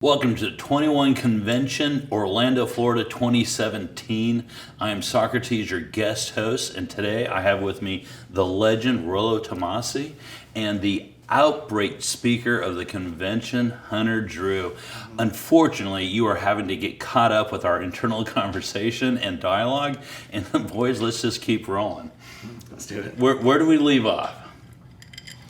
Welcome to 21 Convention, Orlando, Florida 2017. I am Socrates, your guest host, and today I have with me the legend Rollo Tomassi and the outbreak speaker of the convention, Hunter Drew. Unfortunately, you are having to get caught up with our internal conversation and dialogue, and boys, let's just keep rolling. Let's do it. Where do we leave off?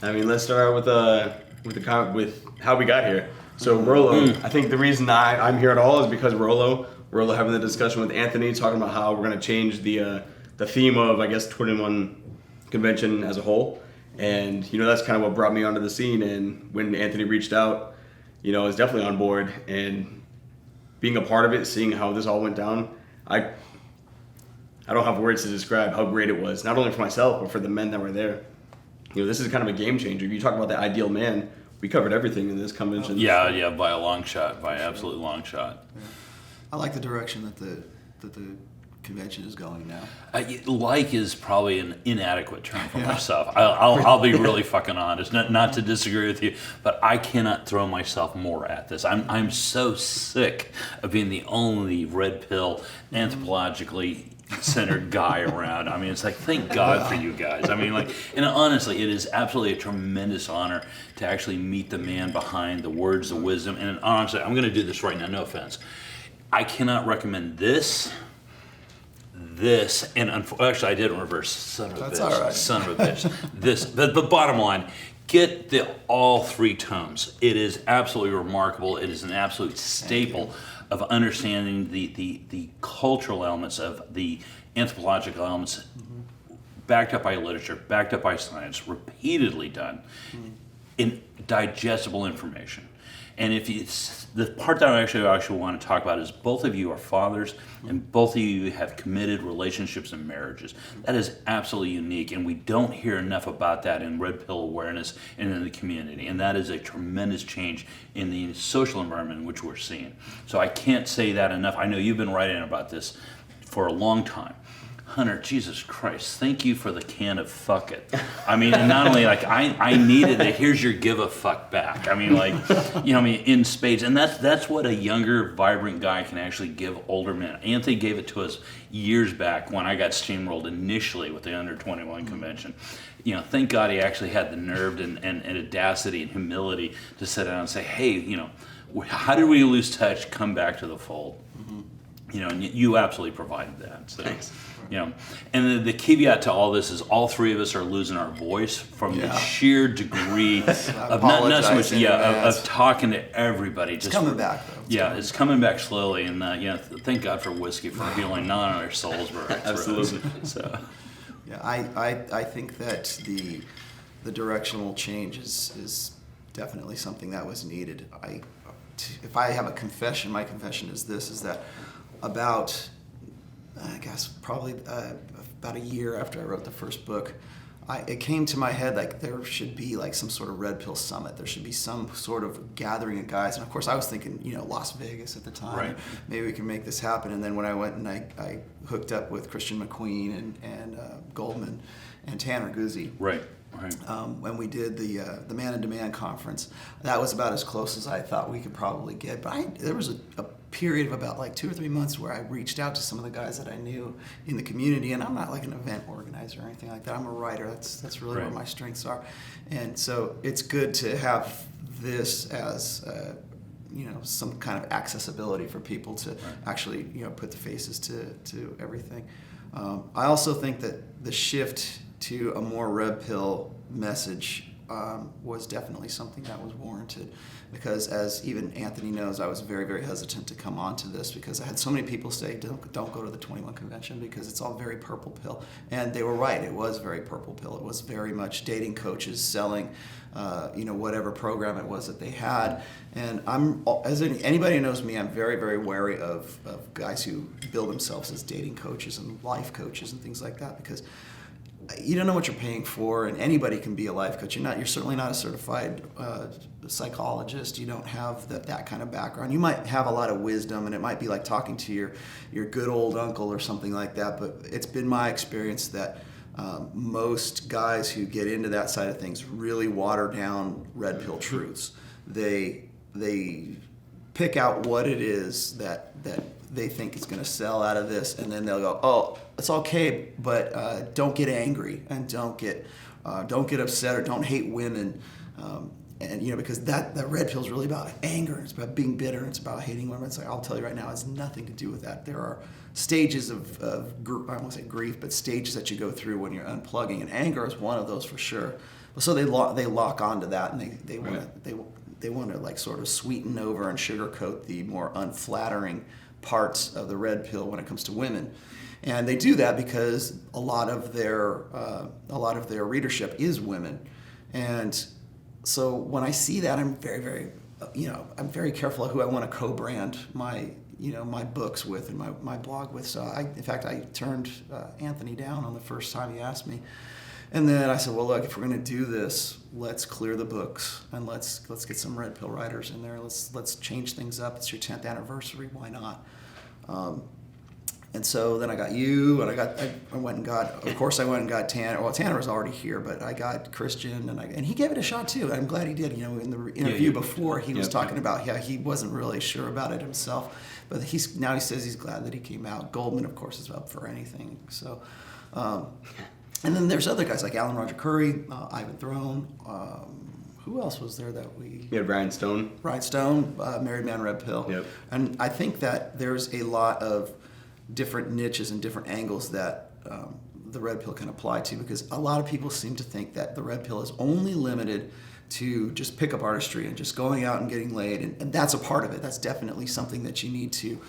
I mean, let's start out with how we got here. So Rollo, I think the reason I'm here at all is because Rollo having the discussion with Anthony, talking about how we're going to change the theme of, I guess, 21 Convention as a whole. And, that's kind of what brought me onto the scene. And when Anthony reached out, I was definitely on board. And being a part of it, seeing how this all went down, I don't have words to describe how great it was, not only for myself, but for the men that were there. This is kind of a game changer. You talk about the ideal man. We covered everything in this convention. Yeah, by a long shot, by an absolute long shot. Yeah. I like the direction that the convention is going now. Like is probably an inadequate term for myself. I'll be really fucking honest, not to disagree with you, but I cannot throw myself more at this. I'm so sick of being the only red pill, anthropologically centered guy around. I mean, it's like, thank God for you guys. I mean, and honestly, it is absolutely a tremendous honor to actually meet the man behind the words, the wisdom, and honestly, I'm going to do this right now, no offense. I cannot recommend this, and actually, I did it in reverse. Son of a That's bitch. all right. Son of a bitch. This, but bottom line, get all three tomes. It is absolutely remarkable. It is an absolute staple of understanding the cultural elements of the anthropological elements, backed up by literature, backed up by science, repeatedly done in digestible information. And the part that I actually want to talk about is both of you are fathers, and both of you have committed relationships and marriages. That is absolutely unique, and we don't hear enough about that in red pill awareness and in the community. And that is a tremendous change in the social environment in which we're seeing. So I can't say that enough. I know you've been writing about this for a long time. Hunter, Jesus Christ, thank you for the can of fuck it. I mean, and not only I needed it, here's your give a fuck back. I mean, in spades. And that's what a younger, vibrant guy can actually give older men. Anthony gave it to us years back when I got steamrolled initially with the under 21 convention. Thank God he actually had the nerve and audacity and humility to sit down and say, hey, how did we lose touch? Come back to the fold. And you absolutely provided that. So. Thanks. And the caveat to all this is all three of us are losing our voice from the sheer degree of not so much of talking to everybody. It's coming back though. It's coming back slowly, and thank God for whiskey for healing not on our souls but our Absolutely. So Yeah, I think that the directional change is definitely something that was needed. If I have a confession, my confession is this: is that about, I guess, probably about a year after I wrote the first book, it came to my head there should be some sort of red pill summit. There should be some sort of gathering of guys. And of course I was thinking, Las Vegas at the time. Right. Maybe we can make this happen. And then when I went and I hooked up with Christian McQueen and Goldman and Tanner Guzzi. Right. When we did the Man in Demand conference, that was about as close as I thought we could probably get. But there was a period of about 2 or 3 months where I reached out to some of the guys that I knew in the community, and I'm not an event organizer or anything like that. I'm a writer. That's really where my strengths are, and so it's good to have this as some kind of accessibility for people to actually put the faces to everything. I also think that the shift to a more red pill message was definitely something that was warranted, because as even Anthony knows, I was very, very hesitant to come onto this because I had so many people say, don't go to the 21 convention because it's all very purple pill. And they were right, it was very purple pill. It was very much dating coaches selling whatever program it was that they had. And anybody who knows me, I'm very, very wary of guys who bill themselves as dating coaches and life coaches and things like that, because you don't know what you're paying for, and anybody can be a life coach. You're certainly not a certified psychologist. You don't have that kind of background. You might have a lot of wisdom, and it might be like talking to your good old uncle or something like that. But it's been my experience that most guys who get into that side of things really water down red pill truths. They pick out what it is that they think is going to sell out of this, and then they'll go, oh, it's okay, but don't get angry and don't get upset or don't hate women. And because that red pill is really about anger, it's about being bitter, it's about hating women. It's like, I'll tell you right now, it has nothing to do with that. There are stages of I won't say grief, but stages that you go through when you're unplugging, and anger is one of those for sure. So they lock onto that, and they want to like sort of sweeten over and sugarcoat the more unflattering parts of the red pill when it comes to women. And they do that because a lot of their readership is women. And so when I see that, I'm very, very, I'm very careful of who I want to co-brand my books with and my blog with. So in fact, I turned Anthony down on the first time he asked me. And then I said, well, look, if we're going to do this, let's clear the books and let's get some red pill writers in there. Let's change things up. It's your 10th anniversary. Why not? And so then I got you, and I went and got, of course I went and got Tanner. Well, Tanner was already here, but I got Christian, and he gave it a shot too. I'm glad he did. In the interview before, he was talking about how he wasn't really sure about it himself, but now he says he's glad that he came out. Goldman, of course, is up for anything. So, and then there's other guys like Alan Roger Curry, Ivan Throne. Who else was there that we... You had Ryan Stone. Ryan Stone, Married Man Red Pill. Yep. And I think that there's a lot of different niches and different angles that the red pill can apply to, because a lot of people seem to think that the red pill is only limited to just pickup artistry and just going out and getting laid, and that's a part of it. That's definitely something that you need to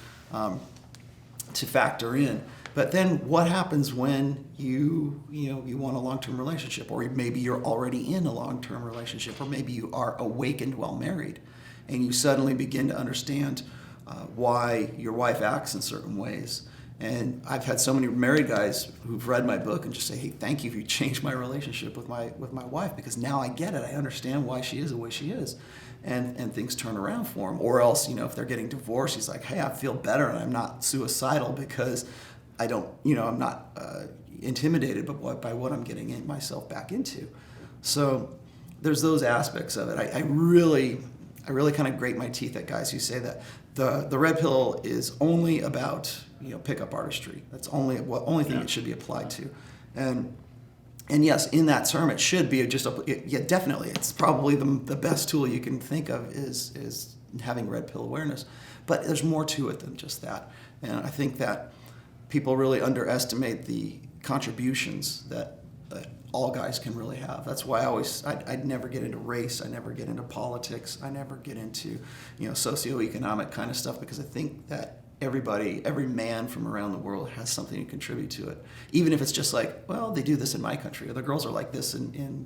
factor in. But then what happens when you want a long-term relationship, or maybe you're already in a long-term relationship, or maybe you are awakened while married, and you suddenly begin to understand why your wife acts in certain ways. And I've had so many married guys who've read my book and just say, hey, thank you, you changed my relationship with my wife, because now I get it. I understand why she is the way she is. And things turn around for him. Or else, if they're getting divorced, he's like, hey, I feel better and I'm not suicidal because I'm not intimidated by what I'm getting myself back into. So there's those aspects of it. I really kind of grate my teeth at guys who say that the red pill is only about pickup artistry. That's only thing it should be applied to, and yes, in that term, it should be definitely. It's probably the best tool you can think of is having red pill awareness, but there's more to it than just that, and I think that people really underestimate the contributions that all guys can really have. That's why I'd never get into race, I never get into politics, I never get into socioeconomic kind of stuff, because I think that every man from around the world has something to contribute to it. Even if it's just like, well, they do this in my country, or the girls are like this in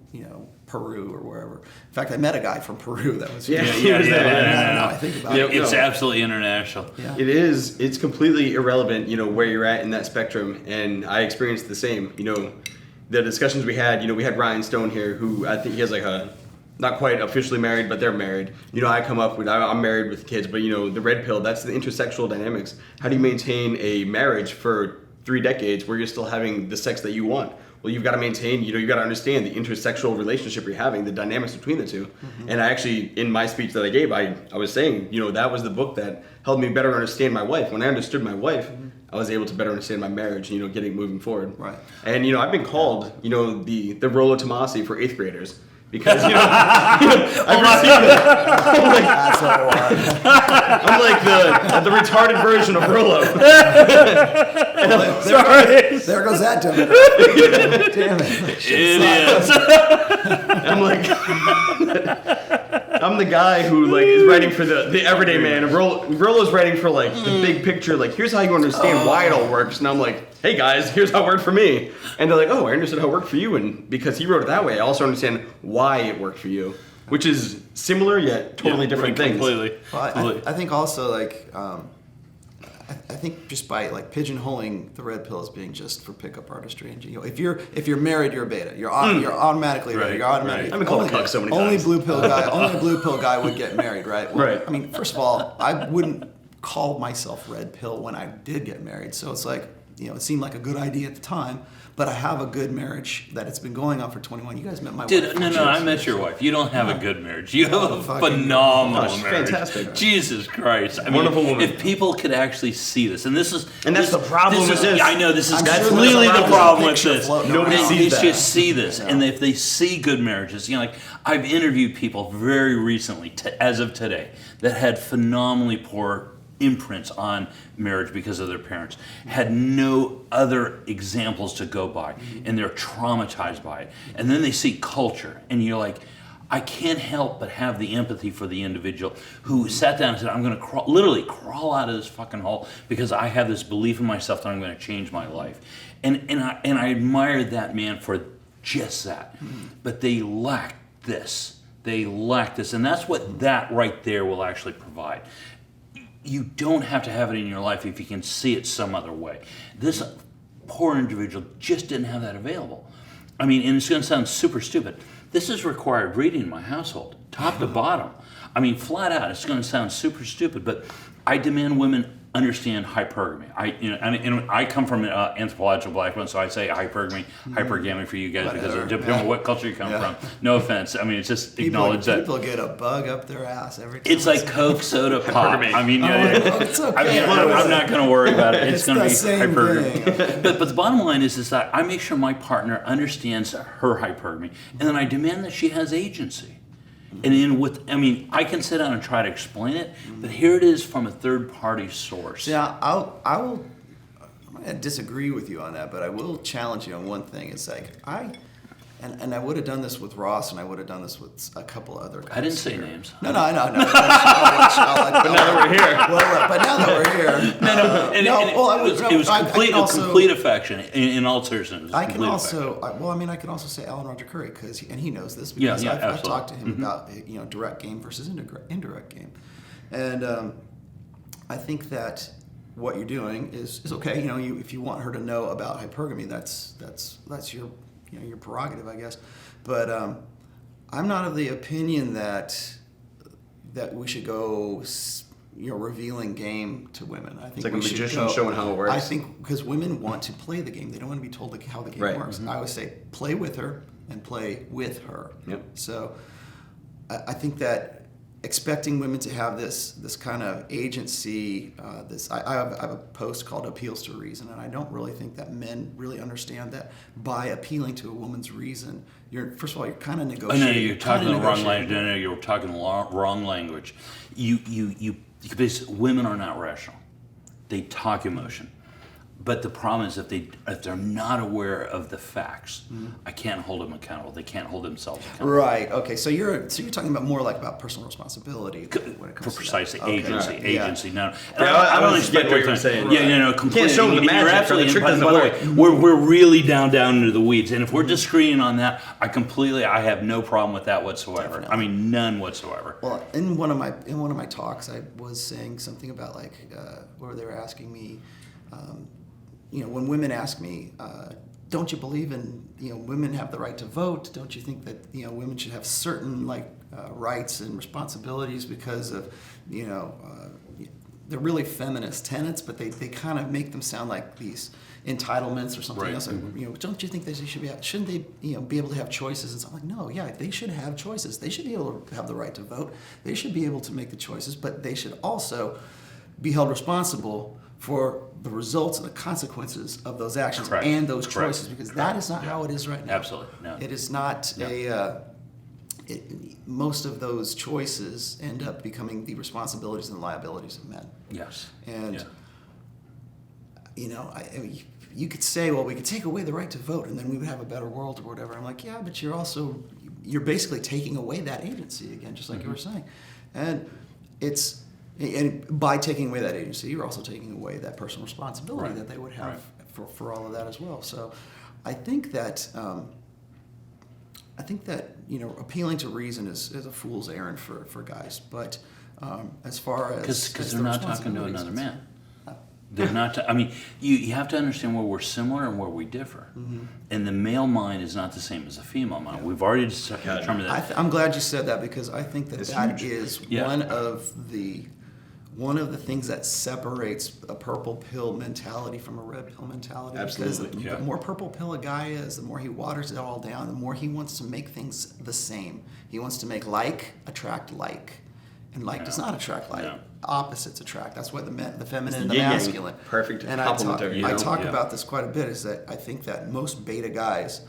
Peru or wherever. In fact, I met a guy from Peru that was Yeah. Now I think about it. It's absolutely international. Yeah. It is. It's completely irrelevant, where you're at in that spectrum, and I experienced the same. The discussions we had, we had Ryan Stone here, who I think he has like not quite officially married, but they're married. I come up with, I'm married with kids, but the red pill, that's the intersexual dynamics. How do you maintain a marriage for 3 decades where you're still having the sex that you want? Well, you've got to maintain, you've got to understand the intersexual relationship you're having, the dynamics between the two. Mm-hmm. And I actually, in my speech that I gave, I was saying, that was the book that helped me better understand my wife. When I understood my wife, I was able to better understand my marriage, getting moving forward. Right. And, I've been called, the Rollo Tomassi for 8th graders. Because, I've received it. That's what it was. I'm like the retarded version of Rollo. Sorry. There goes that dumb. Damn it. It is. I'm like, I'm the guy who is writing for the everyday man. And Rollo's writing for the big picture. Here's how you understand why it all works. And I'm like, hey guys, here's how it worked for me. And they're like, oh, I understood how it worked for you. And because he wrote it that way, I also understand why it worked for you, which is similar yet totally different things. Completely. Well, I think also I think just by pigeonholing the red pill as being just for pickup artistry, and if you're married, you're a beta. You're automatically right. ready. You're automatically. I've been called a cuck so many times. Only a blue pill guy would get married, right? Well, Right. I mean, first of all, I wouldn't call myself red pill when I did get married. So it's like, it seemed like a good idea at the time. But I have a good marriage that it's been going on for 21. You guys met my wife. Dude, no, I met your wife. You don't have a good marriage. You have a phenomenal she's marriage. fantastic. Jesus Christ. I mean, Wonderful woman. if people could actually see this, and that's the problem with this. I know, this is I'm sure completely there's a the problem with picture this. floating Nobody around. sees They that. just see this, and if they see good marriages, like I've interviewed people very recently, as of today, that had phenomenally poor imprints on marriage because of their parents, had no other examples to go by, and they're traumatized by it. And then they see culture, and you're like, I can't help but have the empathy for the individual who sat down and said, I'm going to literally crawl out of this fucking hole because I have this belief in myself that I'm going to change my life. And I admired that man for just that. But they lack this. They lack this. And that's what that right there will actually provide. You don't have to have it in your life if you can see it some other way. This poor individual just didn't have that available. I mean, and it's going to sound super stupid. This is required reading in my household, top to bottom. I mean, flat out, it's going to sound super stupid, but I demand women understand hypergamy. I come from an anthropological black one, so I say hypergamy for you guys because it depends on what culture you come from. No offense. I mean, it's just acknowledge that. People get a bug up their ass every time. It's like Coke, soda, pop. I mean, it's okay. I'm not going to worry about it. It's going to be same hypergamy. thing. But the bottom line is that I make sure my partner understands her hypergamy, and then I demand that she has agency. And I can sit down and try to explain it, but here it is from a third-party source. Yeah, I'm going to disagree with you on that, but I will challenge you on one thing. It's like and I would have done this with Ross, and I would have done this with a couple other guys. I didn't say here. names. No. I'll let but now that we're here. But now that we're here. It was complete affection in all seriousness. I can also say Alan Roger Curry because he knows this because I've talked to him about direct game versus indirect game, and I think that what you're doing is okay. If you want her to know about hypergamy, that's your prerogative, I guess. But I'm not of the opinion that we should go revealing game to women. I think it's like a magician showing how it works. I think because women want to play the game. They don't want to be told how the game works. I always say play with her and play with her. Yep. So I think that expecting women to have this kind of agency, I have a post called Appeals to Reason, and I don't really think that men really understand that by appealing to a woman's reason, first of all, you're kind of negotiating. No, you're talking the wrong language. No, you're talking the wrong language. Because women are not rational. They talk emotion. But the problem is if they're not aware of the facts, I can't hold them accountable. They can't hold themselves accountable. Right. Okay. So you're talking about more like about personal responsibility when it comes precisely to that. agency. Yeah. No. I don't expect what you're saying. Completely. Can't show them the magic. You're absolutely. The trick By doesn't the way, work. we're really down into the weeds, and if we're disagreeing on that, I have no problem with that whatsoever. Definitely. I mean, none whatsoever. Well, in one of my talks, I was saying something about where they were asking me. When women ask me, don't you believe in, women have the right to vote? Don't you think that, women should have certain rights and responsibilities because of, they're really feminist tenets, but they kind of make them sound like these entitlements or something else. Don't you think shouldn't they, be able to have choices? And so I'm like, no, yeah, they should have choices. They should be able to have the right to vote. They should be able to make the choices, but they should also be held responsible for the results and the consequences of those actions and those choices, because that is not how it is right now. Absolutely, no. It is not most of those choices end up becoming the responsibilities and liabilities of men. Yes. And, you could say, well, we could take away the right to vote and then we would have a better world or whatever. I'm like, yeah, but you're basically taking away that agency again, just like you were saying. And and by taking away that agency, you're also taking away that personal responsibility that they would have for all of that as well. So I think that appealing to reason is a fool's errand for guys. But as far as because they're not talking to another man. They're not. You have to understand where we're similar and where we differ. And the male mind is not the same as the female mind. Yeah. We've already determined that. I'm glad you said that because I think that is one of the things that separates a purple pill mentality from a red pill mentality. Absolutely, Because yeah. the more purple pill a guy is, the more he waters it all down, the more he wants to make things the same. He wants to make like attract like. And like does not attract like. No. Opposites attract. That's why the feminine and the yin-yang. masculine. Perfect And complementary. I talk Yeah. about this quite a bit, is that I think that most beta guys,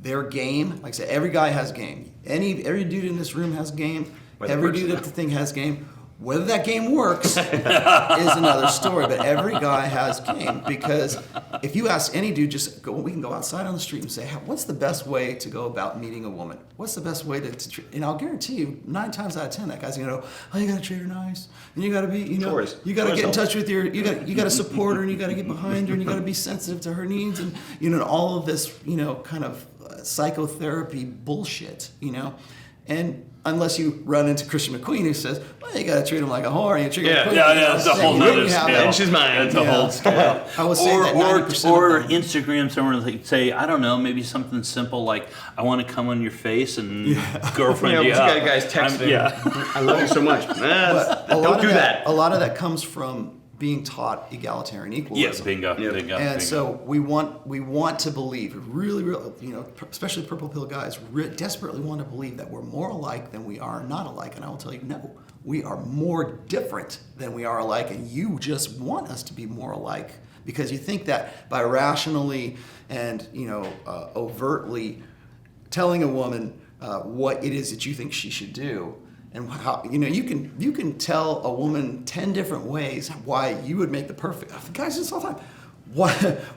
their game, like I said, every guy has game. Every dude in this room has game. Whether it Every works dude or at not. the thing has game. Whether that game works is another story. But every guy has game, because if you ask any dude, we can go outside on the street and say, what's the best way to go about meeting a woman? What's the best way to treat? And I'll guarantee you, 9 times out of 10, that guy's gonna go, oh, you gotta treat her nice, and you gotta be, you gotta get in touch with you gotta support her, and you gotta get behind her, and you gotta be sensitive to her needs, and all of this, kind of psychotherapy bullshit, And unless you run into Christian McQueen, who says, well, you got to treat him like a whore. You treat him like a queen. That's a whole nother scale. And she's mine. That's a whole scale. I would say that 90% or of them- Instagram, someone like say, I don't know, maybe something simple like, I want to come on your face and girlfriend you you up. got guys texting. I love you so much. But Don't do that. A lot of that comes from being taught egalitarian equalism. Yes, bingo. And so we want to believe, really, especially purple pill guys, desperately want to believe that we're more alike than we are not alike. And I will tell you, no, we are more different than we are alike. And you just want us to be more alike because you think that by rationally and overtly telling a woman what it is that you think she should do. And how you can tell a woman 10 different ways why you would make the perfect. Guys do this all the time.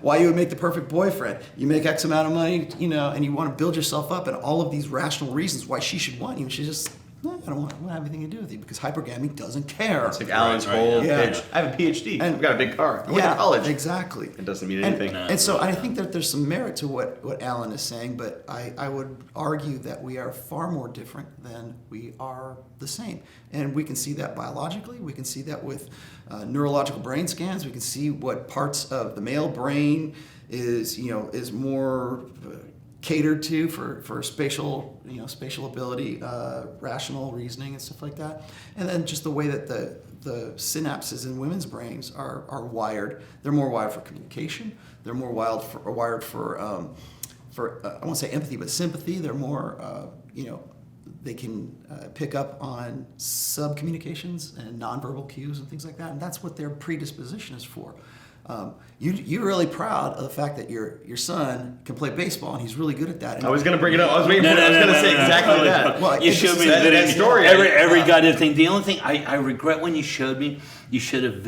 Why you would make the perfect boyfriend? You make X amount of money, and you want to build yourself up, and all of these rational reasons why she should want you. And she's just, no, I don't want to have anything to do with you because hypergamy doesn't care. It's like Alan's Right, whole yeah. pitch. I have a PhD. And- I've got a big car. I went to college. Exactly. It doesn't mean anything. And so I think that there's some merit to what Alan is saying, but I would argue that we are far more different than we are the same. And we can see that biologically. We can see that with neurological brain scans. We can see what parts of the male brain is more catered to for spatial ability, rational reasoning and stuff like that. And then just the way that the synapses in women's brains are wired. They're more wired for communication. They're more wired for I won't say empathy, but sympathy. They're more they can pick up on sub-communications and nonverbal cues and things like that. And that's what their predisposition is for. You're really proud of the fact that your son can play baseball and he's really good at that. And I was going to bring it up. I was waiting for it. I was going to say exactly that. Well, You it's showed just me the that video. story. Every goddamn thing. The only thing I regret when you showed me, you should have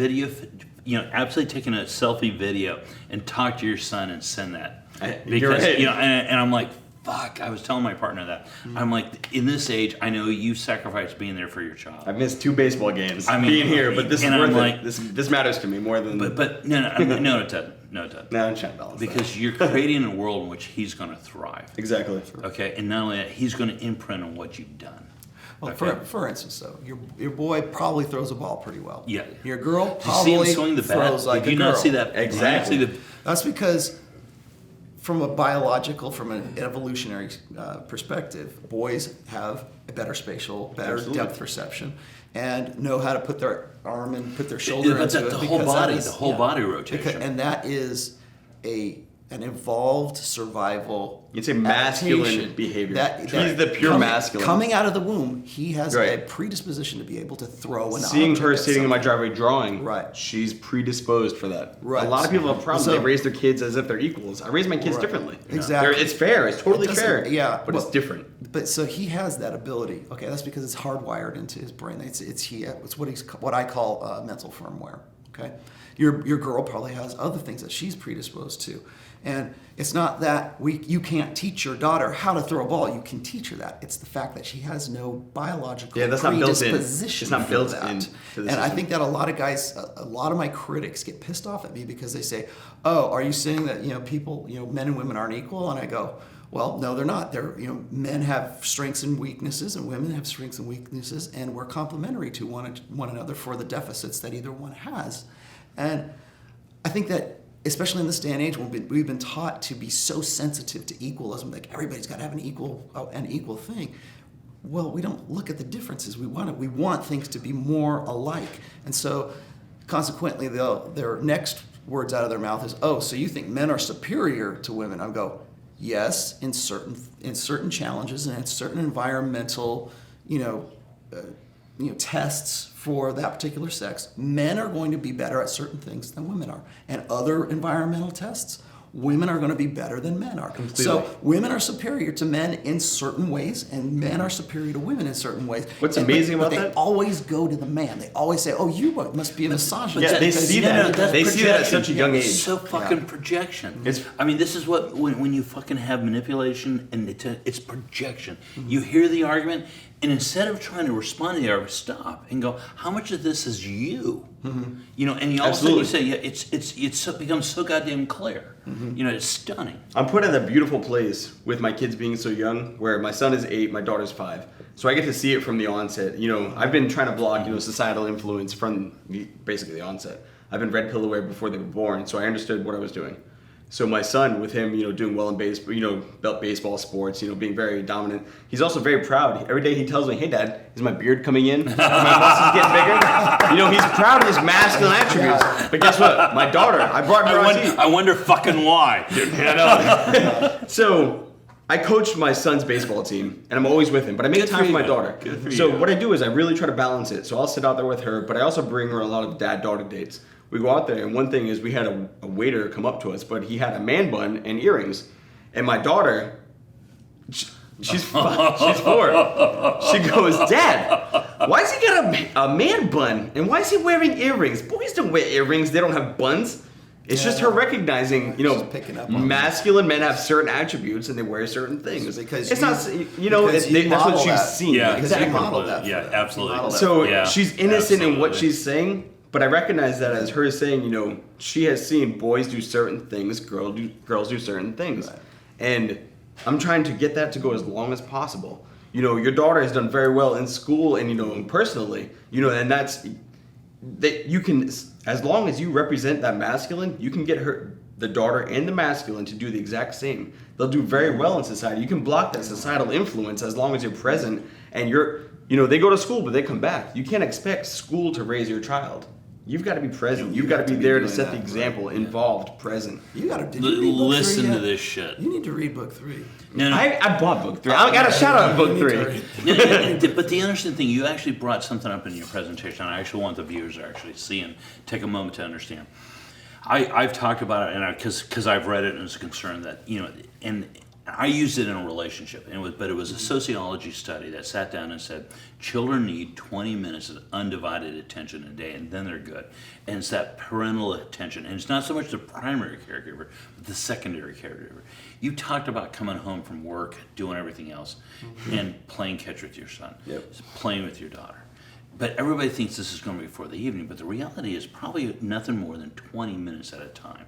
absolutely taken a selfie video and talk to your son and send that. You're right. And I'm like, fuck, I was telling my partner that. I'm like, in this age, I know you sacrificed being there for your child. I've missed 2 baseball games being here, but this is and worth I'm like, it. This matters to me more than... But no, it doesn't. No, it doesn't. No, I'm trying to balance Because you're creating a world in which he's going to thrive. Exactly. Okay, and not only that, he's going to imprint on what you've done. Well, Okay. for instance, though, your boy probably throws a ball pretty well. Yeah. Your girl Did you probably see him swing the bat? throws like Did you a girl. not see that? Exactly. Did you not see That's because from an evolutionary perspective, boys have a better Absolutely. depth perception, and know how to put their arm and put their the shoulder into it. the whole because body, that is- the whole yeah. body rotation. And that is an evolved survival. You'd say masculine adaptation behavior. He's the pure masculine. Coming out of the womb, he has a Right. predisposition to be able to throw an Seeing object her at sitting in my something. driveway drawing, Right. she's predisposed for that. Right. A lot of people have problems. So- They raise their kids as if they're equals. I raise my kids Right. differently. Exactly. It's fair. It's totally It doesn't- fair. yeah, But it's well- different. But so he has that ability. Okay, that's because it's hardwired into his brain. It's what I call mental firmware. Okay, your girl probably has other things that she's predisposed to, and it's not that you can't teach your daughter how to throw a ball. You can teach her that. It's the fact that she has no biological Yeah, that's not built in. predisposition. It's not for built that. in to the And I system. think that a lot of guys, a lot of my critics get pissed off at me because they say, "Oh, are you saying that people, men and women aren't equal?" And I go, well, no, they're not. Men have strengths and weaknesses, and women have strengths and weaknesses, and we're complementary to one another for the deficits that either one has. And I think that, especially in this day and age, we've been taught to be so sensitive to equalism, like everybody's got to have an equal thing. well, we don't look at the differences. We want things to be more alike. And so consequently, their next words out of their mouth is, oh, so you think men are superior to women? I go, yes, in certain challenges and in certain environmental, tests for that particular sex, men are going to be better at certain things than women are. And other environmental tests, women are going to be better than men are. Completely. So women are superior to men in certain ways, and men are superior to women in certain ways. What's amazing about but that? They always go to the man. They always say, "Oh, you must be a misogynist." Yeah, they because see you- that. that's They see that at projection. such a young age. So fucking projection. It's- I mean, this is what when you fucking have manipulation and it's projection. You hear the argument, and instead of trying to respond to the argument, stop and go, how much of this is you? And you all of a sudden you say, yeah, it's becomes so goddamn clear. It's stunning. I'm put in a beautiful place with my kids being so young, where my son is 8, my daughter's 5. So I get to see it from the onset. I've been trying to block, societal influence from basically the onset. I've been red pill aware before they were born, so I understood what I was doing. So my son, with him, doing well in baseball, sports, being very dominant. He's also very proud. Every day he tells me, "Hey, Dad, is my beard coming in? Is my muscles getting bigger?" He's proud of his masculine attributes. But guess what? My daughter, I brought her on TV. I wonder fucking why. I know. So I coach my son's baseball team, and I'm always with him. But I make time for my daughter. Good for So you. what I do is I really try to balance it. So I'll sit out there with her, but I also bring her a lot of dad-daughter dates. We go out there, and one thing is we had a waiter come up to us, but he had a man bun and earrings. And my daughter, she's 4. She goes, "Dad, why has he got a man bun? And why is he wearing earrings? Boys don't wear earrings. They don't have buns." It's just her recognizing, She's picking up on masculine men have certain attributes and they wear certain things. Because it's you- not, because you that's what model she's that. seen. Yeah, Because you exactly. model that for Yeah, them. absolutely. You model that So Yeah, she's innocent in what absolutely. she's saying, but I recognize that as her saying, she has seen boys do certain things, girls do certain things. Right. And I'm trying to get that to go as long as possible. Your daughter has done very well in school and, personally, and that's, that you can, as long as you represent that masculine, you can get the daughter and the masculine to do the exact same. They'll do very well in society. You can block that societal influence as long as you're present and they go to school, but they come back. You can't expect school to raise your child. You've got to be present. You've got to be there to doing set the that, example, involved, present. You got to. Did you read book Listen 3 to yet? this shit. You need to read book 3. No. I bought book 3. I got a shout out in book You need to 3. read- But the interesting thing, you actually brought something up in your presentation. I actually want the viewers to actually see and take a moment to understand. I've talked about it, and because I've read it and it's a concern that and I used it in a relationship, but it was a sociology study that sat down and said children need 20 minutes of undivided attention a day, and then they're good. And it's that parental attention, and it's not so much the primary caregiver, but the secondary caregiver. You talked about coming home from work, doing everything else, and playing catch with your son, playing with your daughter. But everybody thinks this is going to be for the evening, but the reality is probably nothing more than 20 minutes at a time.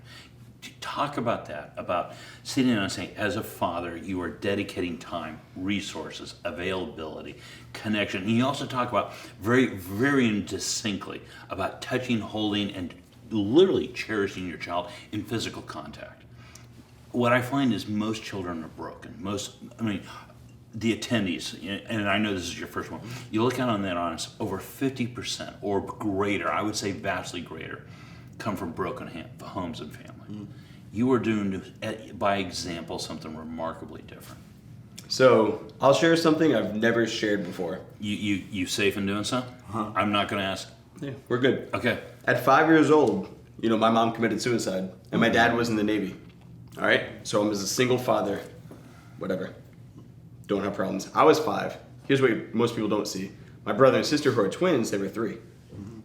To talk about that, about sitting down and saying, as a father, you are dedicating time, resources, availability, connection. And you also talk about very distinctly about touching, holding, and literally cherishing your child in physical contact. What I find is most children are broken. The attendees, and I know this is your first one, you look out on that audience, over 50% or greater, I would say vastly greater, come from broken homes and family. You are doing, by example, something remarkably different. So I'll share something I've never shared before. You safe in doing so? I'm not going to ask. Yeah, we're good. Okay. At 5 years old, my mom committed suicide, and my dad was in the Navy. All right? So I'm as a single father, whatever. Don't have problems. I was 5. Here's what most people don't see. My brother and sister, who are twins, they were 3.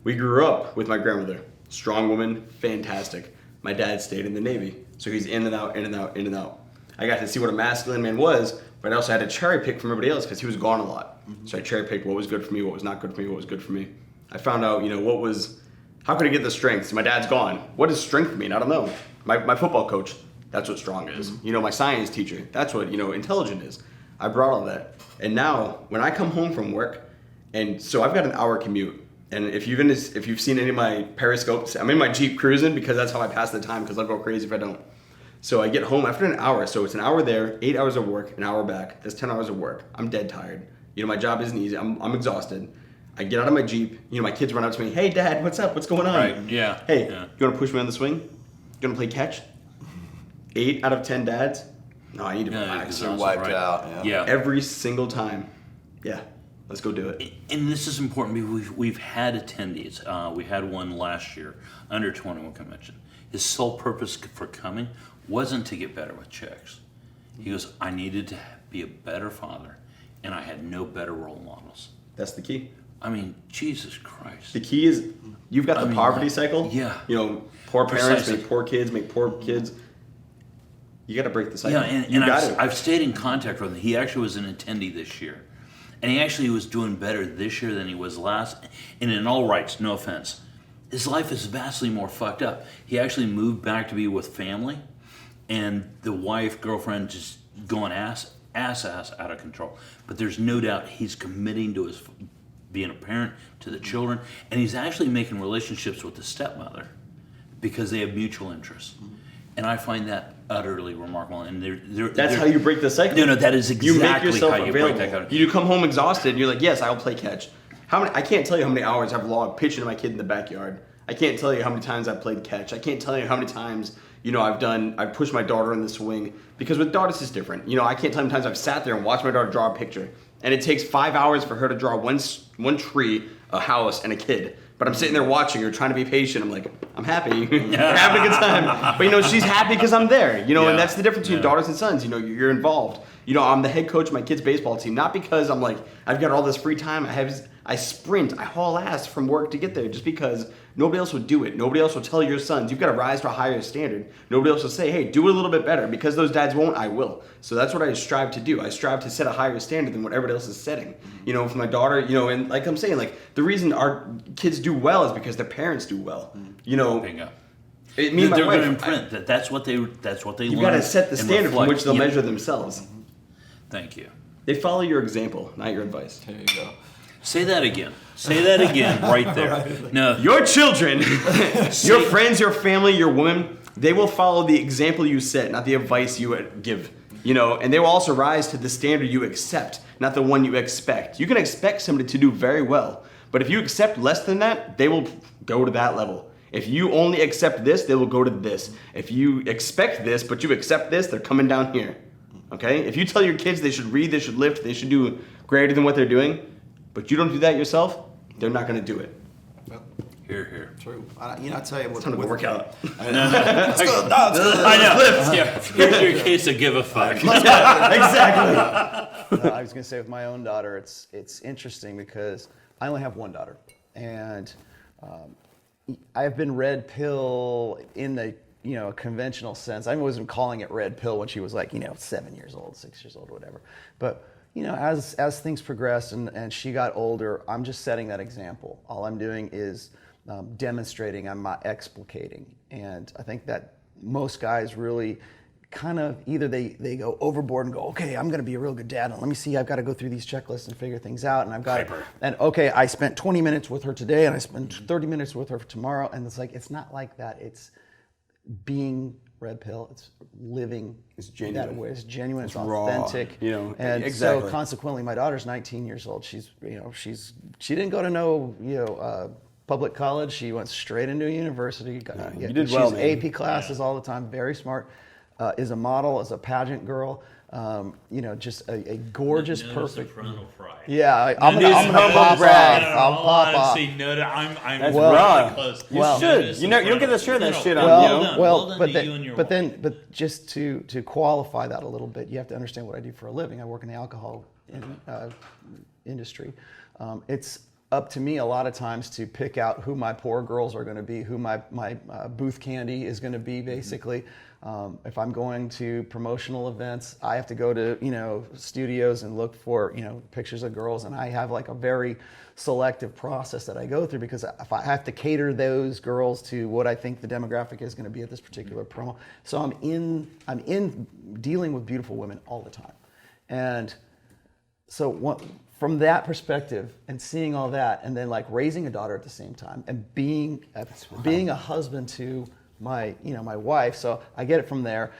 We grew up with my grandmother. Strong woman, fantastic. My dad stayed in the Navy, so he's in and out, in and out, in and out. I got to see what a masculine man was, but I also had to cherry pick from everybody else because he was gone a lot. So I cherry picked what was good for me, what was not good for me, what was good for me. I found out, how could I get the strength? So my dad's gone. What does strength mean? I don't know. My football coach, that's what strong is. My science teacher, that's what, intelligent is. I brought all that. And now, when I come home from work, and so I've got an hour commute. And if you've seen any of my periscopes, I'm in my Jeep cruising because that's how I pass the time, because I'll go crazy if I don't. So I get home after an hour. So it's an hour there, 8 hours of work, an hour back. That's 10 hours of work. I'm dead tired. You know, my job isn't easy. I'm exhausted. I get out of my Jeep. You know, my kids run up to me. Hey, Dad, what's up? What's going on? Right. Yeah. Hey, Yeah. you want to push me on the swing? You want to play catch? 8 out of 10 dads. No, I need to relax. You're wiped out. Yeah. Every single time. Yeah. Let's go do it. And this is important because we've had attendees. We had one last year, under 21 convention. His sole purpose for coming wasn't to get better with chicks. He goes, I needed to be a better father, and I had no better role models. That's the key. I mean, Jesus Christ. The key is you've got the poverty cycle. Yeah. You know, poor parents Precisely. make poor kids, make poor kids. You got to break the cycle. Yeah, and I've stayed in contact with him. He actually was an attendee this year. And he actually was doing better this year than he was last. And in all rights, no offense, his life is vastly more fucked up. He actually moved back to be with family, and the wife, girlfriend, just going ass out of control. But there's no doubt he's committing to his being a parent to the children, and he's actually making relationships with the stepmother because they have mutual interests. And I find that utterly remarkable. And that's how you break the cycle. No, that is exactly you make yourself how you available. break that cycle. You come home exhausted, and you're like, yes, I'll play catch. I can't tell you how many hours I've logged pitching to my kid in the backyard. I can't tell you how many times I've played catch. I can't tell you how many times, you know, I've pushed my daughter in the swing. Because with daughters it's different. You know, I can't tell you how many times I've sat there and watched my daughter draw a picture. And it takes 5 hours for her to draw one tree, a house, and a kid. But I'm sitting there watching her, trying to be patient. I'm like, I'm happy. We're having a good time. But, you know, she's happy because I'm there. You know, and that's the difference between daughters and sons. You know, you're involved. You know, I'm the head coach of my kids' baseball team. Not because I'm like, I've got all this free time. I sprint. I haul ass from work to get there just because nobody else would do it. Nobody else will tell your sons, you've got to rise to a higher standard. Nobody else will say, hey, do it a little bit better. Because those dads won't, I will. So that's what I strive to do. I strive to set a higher standard than what everybody else is setting. You know, for my daughter, you know, and like I'm saying, like the reason our kids do well is because their parents do well. You know, Bingo. me and my They're wife, going to imprint that's what they learn. You've got to set the and standard from reflect. which they'll measure themselves. Thank you. They follow your example, not your advice. There you go. Say that again. Say that again right there. No, Your children, your friends, your family, your women, they will follow the example you set, not the advice you give. You know, and they will also rise to the standard you accept, not the one you expect. You can expect somebody to do very well, but if you accept less than that, they will go to that level. If you only accept this, they will go to this. If you expect this, but you accept this, they're coming down here. Okay? If you tell your kids they should read, they should lift, they should do greater than what they're doing, but you don't do that yourself, they're not going to do it. Well, Here. true. You know, I tell you what. It's time to go work out. Let's go. No, let's go. I know. Yeah. Here's your case of give a fuck. Exactly. I was going to say with my own daughter, it's interesting because I only have one daughter, and I've been red pill in the conventional sense. I wasn't calling it red pill when she was like 7 years old, 6 years old, whatever. But as things progressed and she got older, I'm just setting that example. All I'm doing is demonstrating. I'm not explicating, and I think that most guys really kind of either they go overboard and go, okay, I'm going to be a real good dad, and let me see, I've got to go through these checklists and figure things out, and I've got okay, I spent 20 minutes with her today, and I spent 30 minutes with her tomorrow, and it's like, it's not like that. It's being red pill. It's living. It's genuine. That way. It's genuine. It's raw, authentic. And exactly. so consequently, my daughter's 19 years old. She didn't go to no public college. She went straight into a university. You did well, She's man. AP classes all the time. Very smart. Is a model. Is a pageant girl. Just a gorgeous, perfect. Yeah, I'm gonna pop off. I'll pop off. That's Well, raw. Close. You Well- should. You don't get to share that shit on. But just to qualify that a little bit, you have to understand what I do for a living. I work in the alcohol industry. It's up to me a lot of times to pick out who my poor girls are going to be, who my booth candy is going to be, basically. If I'm going to promotional events, I have to go to studios and look for pictures of girls, and I have like a very selective process that I go through, because if I have to cater those girls to what I think the demographic is going to be at this particular promo, so I'm in dealing with beautiful women all the time, and so from that perspective and seeing all that, and then like raising a daughter at the same time, and being a husband to my wife, so I get it from there.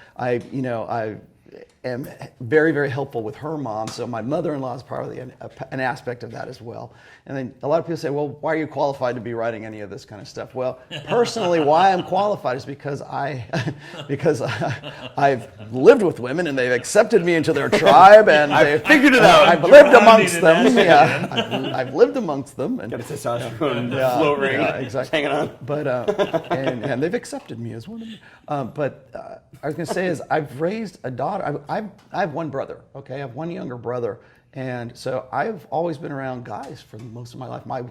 am very, very helpful with her mom. So my mother-in-law is probably an aspect of that as well. And then a lot of people say, well, why are you qualified to be writing any of this kind of stuff? Well, personally, why I'm qualified is because I've lived with women and they've accepted me into their tribe, and I figured it out. I've lived amongst them. Yeah, I've lived amongst them. And Got a testosterone yeah, flow ring. yeah, exactly. Hanging on. But and they've accepted me as one of them. But I was going to say is I've raised a daughter. I have one brother. Okay, I have one younger brother, and so I've always been around guys for most of my life. My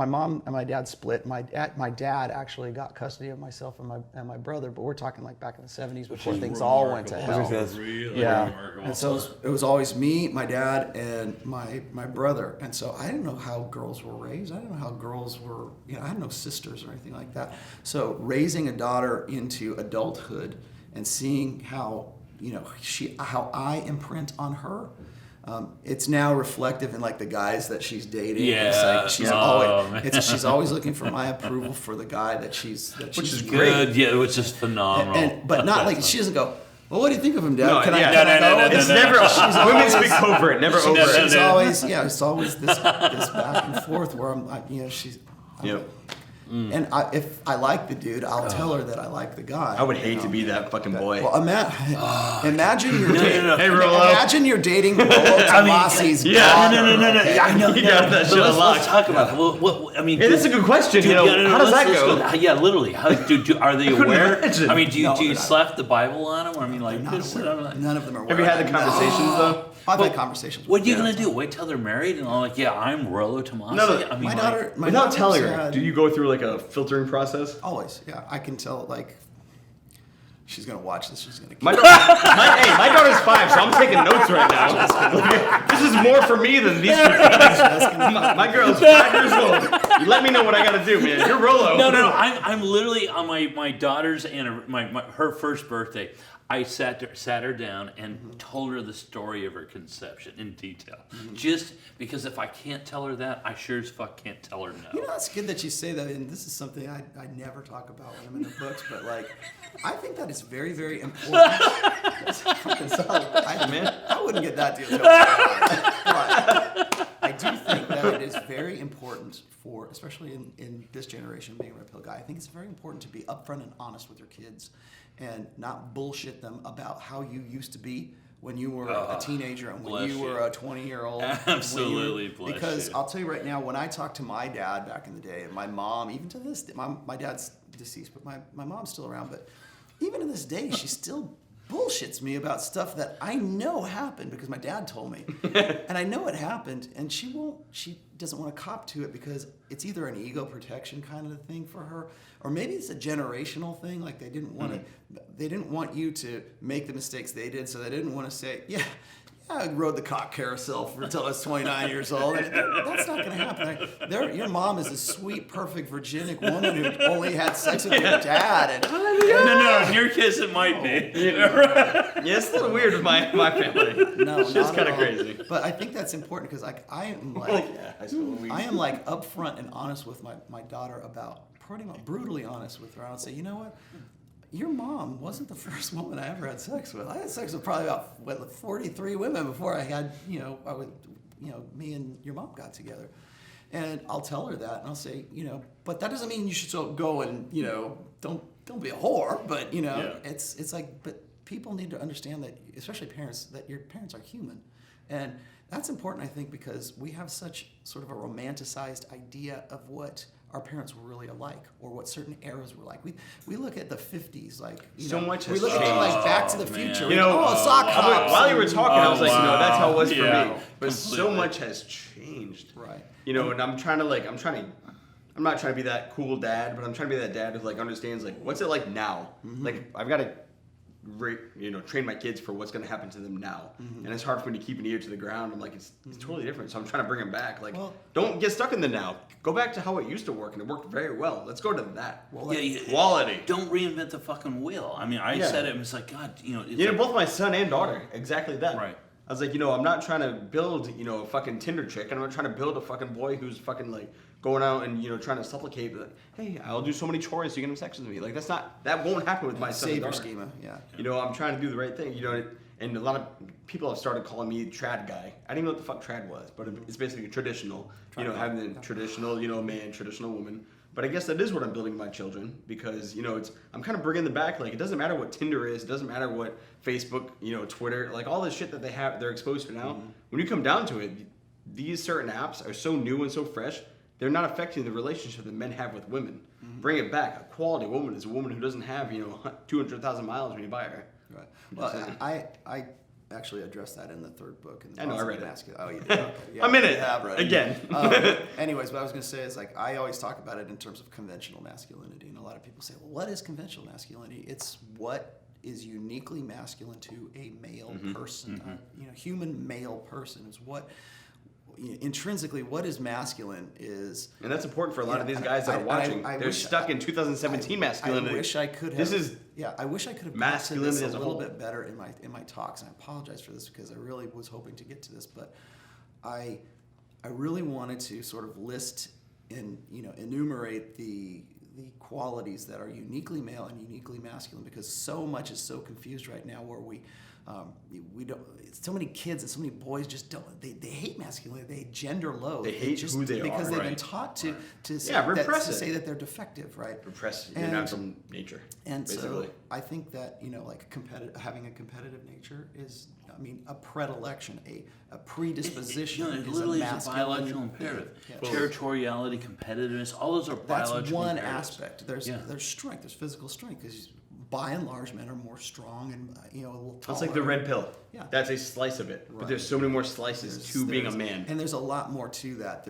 mom and my dad split. My dad actually got custody of myself and my brother. But we're talking like back in the 70s before things all went to hell. Really Yeah. remarkable. And so it was always me, my dad, and my brother. And so I didn't know how girls were raised. I didn't know how girls were, I had no sisters or anything like that. So raising a daughter into adulthood and seeing how, how I imprint on her, it's now reflective in like the guys that she's dating. Yeah. It's like she's man. she's always looking for my approval for the guy that she's Which is dating. Good. Yeah, it was just phenomenal. But not like she doesn't go, well, what do you think of him, Dad? No, Can yeah. I go? No. It's never. Women speak covert, never over. She's always, it's always this back and forth where she's. Yep. And if I like the dude, I'll tell her that I like the guy. I would hate to be that fucking boy. Well, imagine you're dating. no. Hey, Rollo. Imagine you're dating Rollo Tomassi's daughter. No. Okay? I know. You got that shit Let's unlocked. talk about it. What, I mean, Hey, that's a good question. Dude, How does that let's go? Yeah, literally. How are they couldn't aware? imagine. I mean, do you No, they're not. slap the Bible on them? I mean, like, Not this, aware. None of them are aware. Have you had the conversations though? I've had conversations. what are you with gonna them. do? Wait till they're married and all like, yeah, I'm Rollo Tomassi. No, I mean, My like, daughter, Without telling her, had- do you go through like a filtering process? Always, yeah. I can tell, like, she's gonna watch this. She's gonna. My daughter's 5, so I'm taking notes right now. This is more for me than these people. My girl's 5 years old. You let me know what I gotta do, man. You're Rollo. No. I'm literally on my daughter's her first birthday. I sat her down and told her the story of her conception in detail. Just because if I can't tell her that, I sure as fuck can't tell her no. That's good that you say that, and this is something I never talk about when I'm in the books, but like, I think that is very, very important. That's fucking solid. I wouldn't get that deal. But I do think that it is very important for, especially in this generation, being a red pill guy, I think it's very important to be upfront and honest with your kids and not bullshit them about how you used to be when you were a teenager and when you were a 20-year-old. Absolutely, bless because you. I'll tell you right now, when I talked to my dad back in the day, and my mom, even to this day, my dad's deceased, but my mom's still around, but even to this day, she still bullshits me about stuff that I know happened because my dad told me. And I know it happened, and she doesn't want to cop to it because it's either an ego protection kind of thing for her, or maybe it's a generational thing, like they didn't want you to make the mistakes they did, so they didn't want to say, yeah, I rode the cock carousel until I was 29 years old. And that's not going to happen. Your mom is a sweet, perfect, virginic woman who only had sex with your dad. And, No, in your case it might be. Yeah, it's a little weird with my family. No, It's just not kind at of all. crazy. But I think that's important because I am like upfront and honest with my daughter about pretty much brutally honest with her. I'll say, you know what? Your mom wasn't the first woman I ever had sex with. I had sex with probably about 43 women before I had, me and your mom got together. And I'll tell her that, and I'll say, but that doesn't mean you should still go and, don't be a whore. But it's like, but people need to understand that, especially parents, that your parents are human, and that's important, I think, because we have such sort of a romanticized idea of what our parents were really alike, or what certain eras were like. We look at the 50s, like So much we has look at changed. like Back to the man. Future. While Sock hops. you were talking, I was like, wow. that's how it was for Yeah, me. But so completely. much has changed. Right. And I'm not trying to be that cool dad, but I'm trying to be that dad who understands what's it like now. Like I've got to train my kids for what's going to happen to them now. And it's hard for me to keep an ear to the ground. I'm like, it's totally different. So I'm trying to bring them back. Don't get stuck in the now. Go back to how it used to work, and it worked very well. Let's go to that. Quality. Don't reinvent the fucking wheel. I mean, I said it was like, God, it's like, Both my son and daughter, exactly that. Right. I was like, I'm not trying to build, a fucking Tinder chick, and I'm not trying to build a fucking boy who's fucking going out and trying to supplicate, like, hey, I'll do so many chores so you can have sex with me. Like that won't happen with my son. Savior schema, yeah. I'm trying to do the right thing. And a lot of people have started calling me trad guy. I didn't even know what the fuck trad was, but it's basically traditional. Having the traditional, man, traditional woman. But I guess that is what I'm building my children because, I'm kind of bringing them back. Like, it doesn't matter what Tinder is. It doesn't matter what Facebook, Twitter, like all this shit that they're exposed to now. When you come down to it, these certain apps are so new and so fresh, they're not affecting the relationship that men have with women. Bring it back. A quality woman is a woman who doesn't have, 200,000 miles when you buy her. Right. Well, I actually addressed that in the third book. I know, I read it. Oh, you did? Okay. Yeah, I'm in it. have read Again. Anyways, what I was going to say is, like, I always talk about it in terms of conventional masculinity. And a lot of people say, well, what is conventional masculinity? It's what is uniquely masculine to a male person. Human male person is what... intrinsically, what is masculine is, and that's important for a lot of these guys that are watching. They're stuck in 2017 masculinity. I wish I could have. I wish I could have masculinity this as a a little whole. bit better in my talks. And I apologize for this because I really was hoping to get to this, but I really wanted to sort of list and enumerate the qualities that are uniquely male and uniquely masculine, because so much is so confused right now where we don't. So many kids and so many boys just don't. They hate masculinity. They gender loathe. They hate who they are because they've been right. taught to say repress to say that they're defective, right? Repress your natural nature. And basically. so I think that like having a competitive nature is, a predilection, a predisposition. It is literally a is a masculine biological imperative. Yeah. Territoriality, competitiveness, all those are biological That's one imperatives. aspect. There's strength. There's physical strength, because by and large, men are more strong and a little taller. It's like the red pill. Yeah. That's a slice of it. Right. But there's so many more slices to being a man. And there's a lot more to that.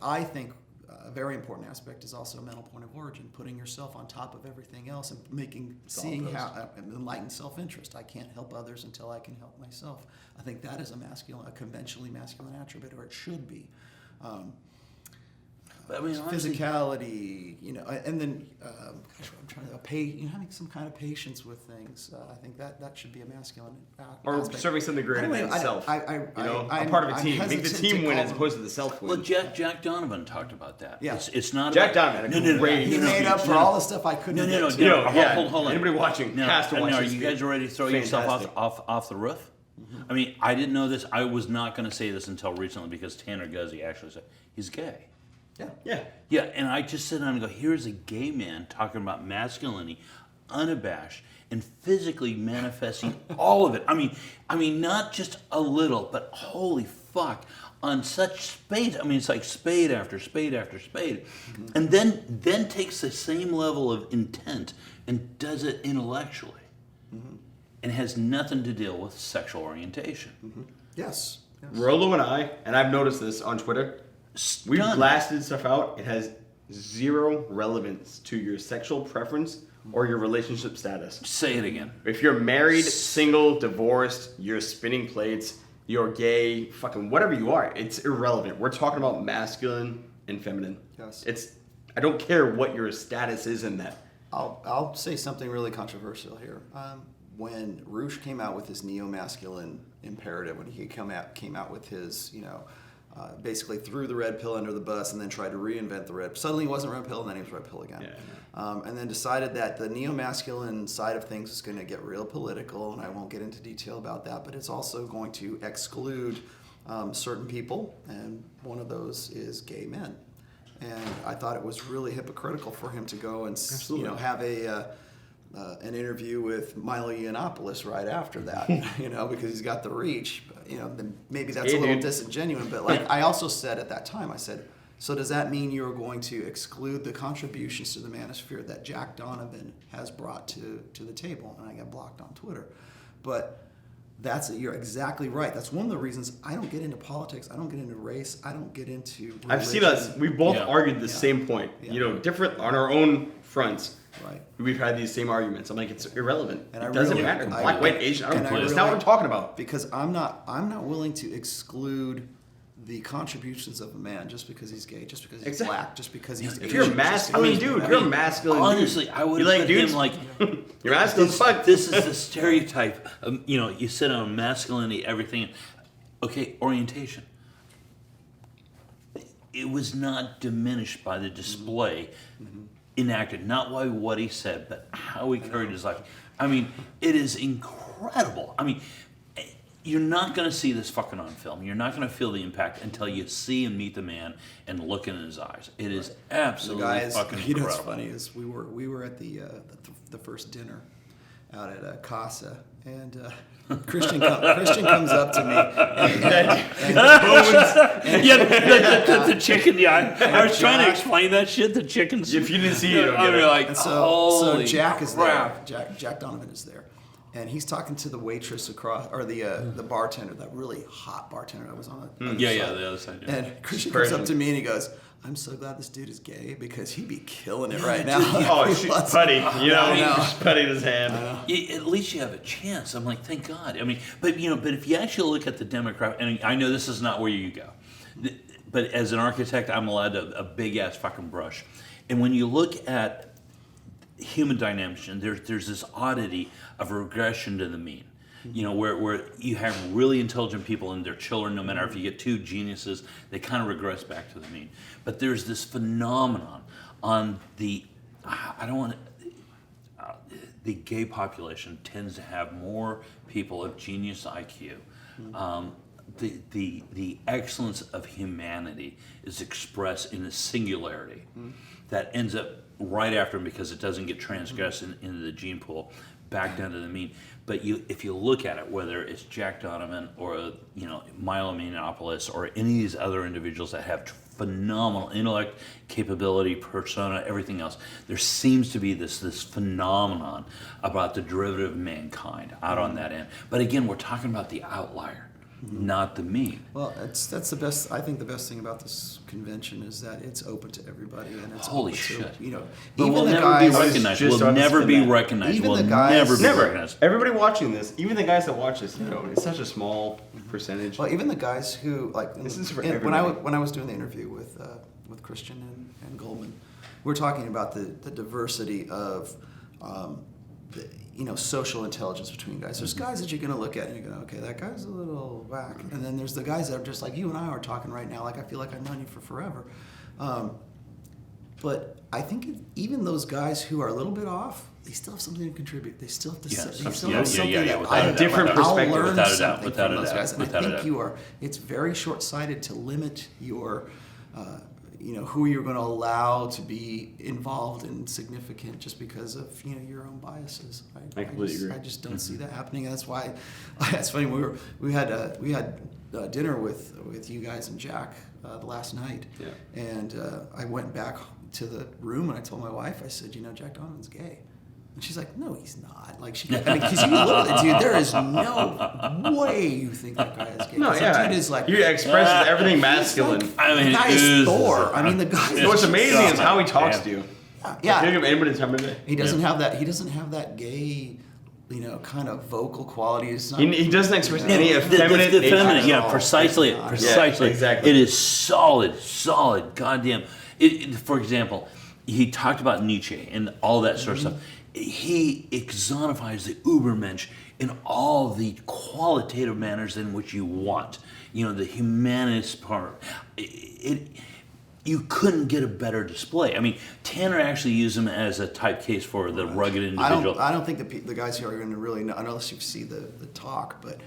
I think a very important aspect is also a mental point of origin, putting yourself on top of everything else and seeing how enlightened self-interest. I can't help others until I can help myself. I think that is a conventionally masculine attribute, or it should be. But honestly, physicality, and then I'm trying to having some kind of patience with things. I think that should be a masculine Or aspect. serving something greater than itself. I'm a part of a team. Make the hesitant team to win call as them- opposed to the self win. well, Jack Donovan talked about that. Yeah. It's not Jack about, Donovan, a great He made up for all the stuff I couldn't No. get to. Hold on. Anybody watching has to watch Are this you video. guys ready to throw yourself off the roof? I didn't know this. I was not going to say this until recently because Tanner Guzzi actually said he's gay. Yeah. Yeah, and I just sit down and go, here's a gay man talking about masculinity, unabashed, and physically manifesting all of it. I mean, not just a little, but holy fuck, on such spades. It's like spade after spade after spade. And then takes the same level of intent and does it intellectually. And has nothing to deal with sexual orientation. Yes. Rollo and I've noticed this on Twitter, we've blasted stuff out. It has zero relevance to your sexual preference or your relationship status. Say it again. If you're married, single, divorced, you're spinning plates, you're gay, fucking whatever you are, it's irrelevant. We're talking about masculine and feminine. Yes. I don't care what your status is in that. I'll say something really controversial here. When Roosh came out with his neo-masculine imperative, when he came out with his, basically threw the red pill under the bus and then tried to reinvent the red. Suddenly it wasn't red pill, and then he was red pill again. And then decided that the neo-masculine side of things is going to get real political, and I won't get into detail about that, but it's also going to exclude certain people, and one of those is gay men. And I thought it was really hypocritical for him to go and have an interview with Milo Yiannopoulos right after that, because he's got the reach. Then maybe that's a little disingenuous. But like I also said at that time, I said, so does that mean you're going to exclude the contributions to the manosphere that Jack Donovan has brought to the table? And I got blocked on Twitter. But you're exactly right. That's one of the reasons I don't get into politics. I don't get into race. I don't get into religion. I've seen us. We both argued the same point. Different on our own fronts. Right. We've had these same arguments. I'm like, it's irrelevant. And it doesn't matter. Black, white, Asian. That's not what I'm talking about. Because I'm not willing to exclude the contributions of a man just because he's gay, just because he's black, just because he's If you're masculine, you're masculine. Honestly, I would like put dudes? him like You're masculine as fuck. This is the stereotype. You sit on masculinity, everything. Okay, orientation. it was not diminished by the display enacted, not by what he said, but how he carried his life. I mean, it is incredible. I mean, you're not going to see this fucking on film. You're not going to feel the impact until you see and meet the man and look in his eyes. It is absolutely fucking incredible. You know what's funny is we were at the first dinner out at Casa, and Christian comes up to me. The chicken. Yeah, I was trying to explain that shit. The chickens. If you didn't see it, I mean, like, And so holy Jack is crap. there. Jack Donovan is there, and he's talking to the waitress across, or the bartender, that really hot bartender that was on the other Yeah, side. the other side. Yeah. And Christian comes up to me and he goes, "I'm so glad this dude is gay because he'd be killing it right now." Oh, shoot, Putty. You know, I know. he's putting his hand. At least you have a chance. I'm like, thank God. I mean, but if you actually look at the demographic, and I know this is not where you go, but as an architect, I'm allowed a big ass fucking brush, and when you look at human dynamics, and there's this oddity of regression to the mean. Where you have really intelligent people and their children, no matter if you get two geniuses, they kind of regress back to the mean. But there's this phenomenon on the gay population tends to have more people of genius IQ. The excellence of humanity is expressed in a singularity that ends up right after them because it doesn't get transgressed into the gene pool back down to the mean. But if you look at it, whether it's Jack Donovan or Milo Yiannopoulos or any of these other individuals that have phenomenal intellect, capability, persona, everything else, there seems to be this phenomenon about the derivative of mankind out on that end. But again, we're talking about the outlier, not the mean. Well, that's the best. I think the best thing about this convention is that it's open to everybody, and it's Holy open shit. to, But even we'll the never guys. be recognized. just We'll on never spin be that. recognized. Even We'll the guys- never be Never. recognized. Everybody watching this, even the guys that watch this, it's such a small percentage. Well, even the guys who This is for when everybody. I was doing the interview with Christian and Goldman, we were talking about the diversity of social intelligence between guys. There's guys that you're going to look at and you're going, okay, that guy's a little whack, and then there's the guys that are just like you and I are talking right now. Like I feel like I've known you for forever. But I think even those guys who are a little bit off, they still have something to contribute. They still have to Yes. say, they still Yeah, have yeah, something yeah, that without a doubt. Different I'll perspective. learn Without a doubt, something without from a those doubt, guys. And without a I doubt. think it's very short-sighted to limit your who you're going to allow to be involved and significant just because of your own biases. I completely agree. I just don't see that happening. And that's why it's funny. We had dinner with you guys and Jack the last night, and I went back to the room and I told my wife, I said, Jack Donovan's gay. And she's like, no, he's not. Like, because you look at the dude, there is no way you think that guy is gay. No, That dude is like, you express everything masculine. the I mean, guy it is is- Thor. I mean, the guy. What's amazing is how he talks Yeah. to you. Yeah, Think of anybody time of day. he doesn't have that. He doesn't have that gay, kind of vocal quality. It's not. He doesn't express any The effeminate. feminine, Yeah, precisely. Yeah, exactly. It is solid, goddamn. For example, he talked about Nietzsche and all that sort of stuff. He personifies the Ubermensch in all the qualitative manners in which you want. The humanist part. You couldn't get a better display. I mean, Tanner actually used him as a typecase for the rugged individual. I don't think the guys here are going to really know, unless you see the talk, but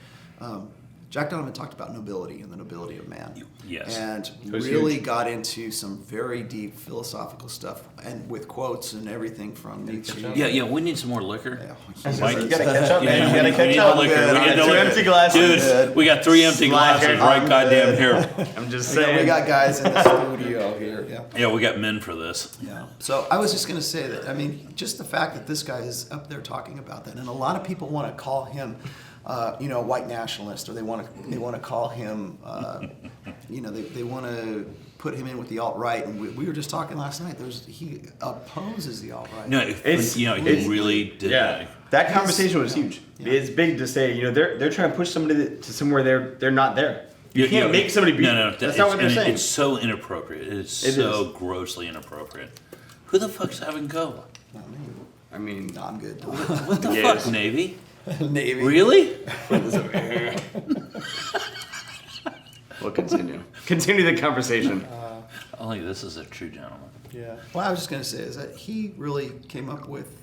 Jack Donovan talked about nobility and the nobility of man. Yes. And was really huge. got into some very deep philosophical stuff, and with quotes and everything from Nietzsche. Yeah, we need some more liquor. Yeah. Mike? You gotta catch up, man. You we gotta need catch the up. liquor. Good. We I need got the two liquor. empty glasses. Dude, we got 3 empty glasses Slacker. right I'm goddamn good. here. I'm just We saying. got guys in the studio here. Yeah. Yeah, we got men for this. Yeah. So I was just going to say that, just the fact that this guy is up there talking about that, and a lot of people want to call him, white nationalist, or they want to call him, they want to put him in with the alt-right, and we were just talking last night. He opposes the alt-right. No, It's- he really did Yeah, that conversation was huge. Yeah. It's big to say. They're trying to push somebody to somewhere they're not there. You Yeah, can't make somebody be. No, That's not what they're and saying. It's so inappropriate. It's It so is. grossly inappropriate. Who the fuck's having cola? Not me. I mean, No, I'm good. What the Yes. fuck, Navy? Navy. Really? we'll continue. Continue the conversation. I think this is a true gentleman. Yeah. Well, I was just going to say is that he really came up with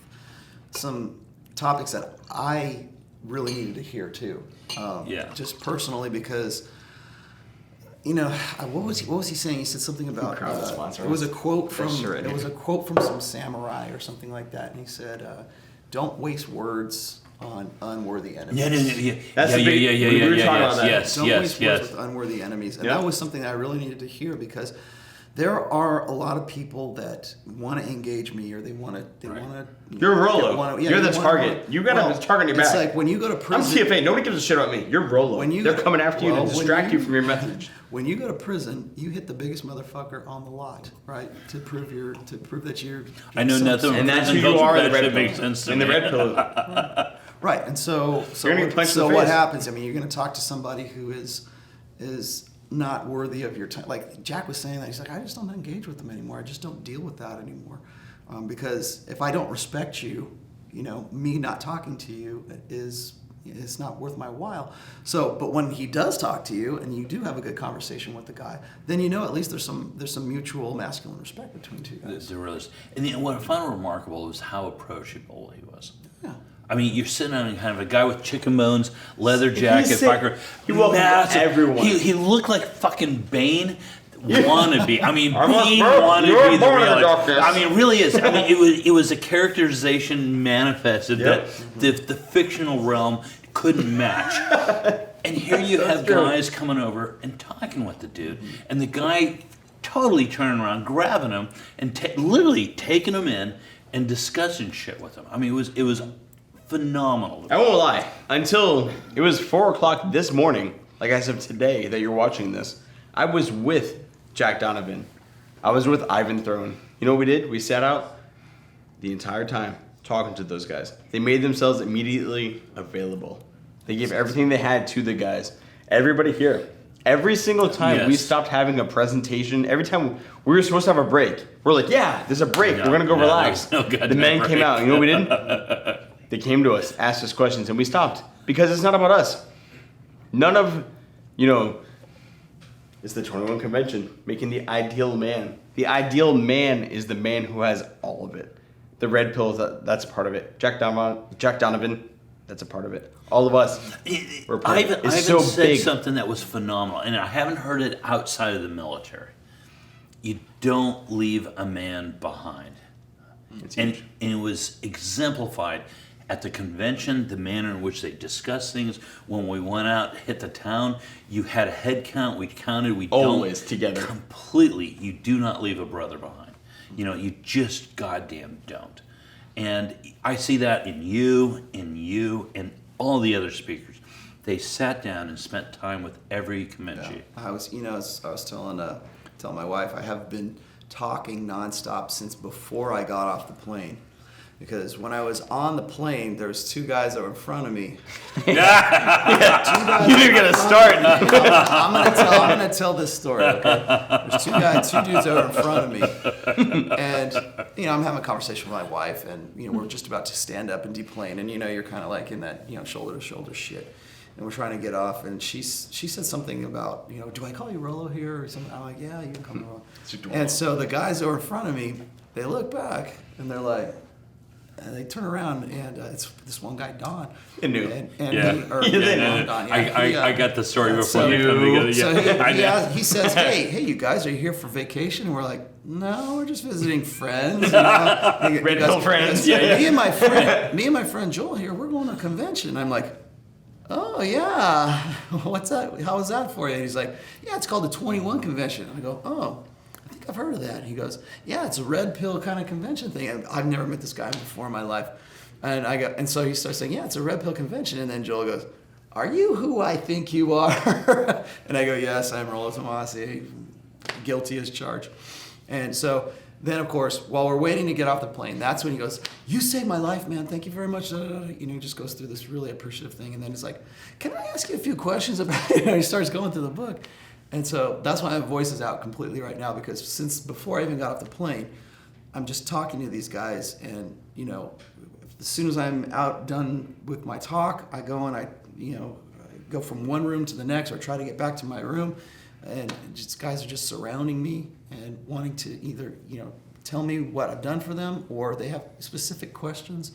some topics that I really needed to hear too. Yeah. Just personally because, what was he saying? He said something about it was a quote from some samurai or something like that, and he said, "Don't waste words on unworthy enemies." Yeah. That's the big- we were talking about that. Yes. Don't waste words with unworthy enemies, and that was something that I really needed to hear because there are a lot of people that want to engage me or they want to. You're Rollo. You're the target. You got a target on your back. It's like when you go to prison. I'm TFA. Nobody gives a shit about me. You're Rollo. They're coming after you to distract you from your message. When you go to prison, you hit the biggest motherfucker on the lot, right? To prove that you're. I know nothing. And that's who you are in the red pill. Makes sense to in me. the red pill. Right, and so You're gonna get punched in the what face. happens? I mean, you're going to talk to somebody who is not worthy of your time. Like Jack was saying that he's like, I just don't engage with them anymore. I just don't deal with that anymore, because if I don't respect you, me not talking to you is not worth my while. So, but when he does talk to you and you do have a good conversation with the guy, then at least there's some mutual masculine respect between two guys. There really is. And what I found remarkable was how approachable he was. Yeah. I mean, you're sitting on kind of a guy with chicken bones, leather jacket, biker. He welcomed everyone. He looked like fucking Bane wannabe. I mean, I must Bane burn. wanted You're to be the born in the real. darkness. I mean, it really is. I mean, it was a characterization manifested that the fictional realm couldn't match. And here you have guys coming over and talking with the dude, and the guy totally turning around, grabbing him, and literally taking him in and discussing shit with him. I mean, it was phenomenal. I won't lie. Until it was 4:00 this morning, like as of today that you're watching this, I was with Jack Donovan. I was with Ivan Throne. You know what we did? We sat out the entire time talking to those guys. They made themselves immediately available. They gave everything they had to the guys. Everybody here. Every single time we stopped having a presentation, every time we were supposed to have a break, we're like, yeah, there's a break. We're going to go relax. The men came out. You know what we did? They came to us, asked us questions, and we stopped. Because it's not about us. None of, it's the 21 Convention, making the ideal man. The ideal man is the man who has all of it. The red pill, that's a part of it. Jack Donovan, that's a part of it. All of us, we're a part of it. It's so said big. something that was phenomenal, and I haven't heard it outside of the military. You don't leave a man behind. And it was exemplified at the convention, the manner in which they discussed things. When we went out, hit the town, you had a head count, we counted, we Always don't. together. Completely, you do not leave a brother behind. You just goddamn don't. And I see that in you, and all the other speakers. They sat down and spent time with every convention. I was telling my wife, I have been talking nonstop since before I got off the plane. Because when I was on the plane, there was two guys that were in front of me. You didn't get a start. I'm gonna tell this story. Okay? There's two dudes that were in front of me, and I'm having a conversation with my wife, and we're just about to stand up and deplane, and you're kind of like in that shoulder to shoulder shit, and we're trying to get off, and she said something about do I call you Rollo here or something? I'm like, yeah, you can call me Rollo. And so the guys that were in front of me, they look back and they're like. And they turn around, and it's this one guy, Don. I knew. I got the story before they come together. So he says, hey, you guys, are you here for vacation? And we're like, no, we're just visiting friends. Red pill friends. Me and my friend Joel here, we're going to a convention. And I'm like, oh, yeah. What's that? How was that for you? And he's like, yeah, it's called the 21 Convention. And I go, oh. I've heard of that. And he goes, yeah, it's a red pill kind of convention thing. And I've never met this guy before in my life. And so he starts saying, yeah, it's a red pill convention. And then Joel goes, are you who I think you are? And I go, yes, I'm Rollo Tomassi, guilty as charged. And so then, of course, while we're waiting to get off the plane, that's when he goes, you saved my life, man. Thank you very much. He just goes through this really appreciative thing. And then he's like, can I ask you a few questions about it? He starts going through the book. And so that's why my voice is out completely right now, because since before I even got off the plane, I'm just talking to these guys, and as soon as I'm done with my talk, I go and I go from one room to the next, or try to get back to my room. and just guys are just surrounding me and wanting to either tell me what I've done for them, or they have specific questions,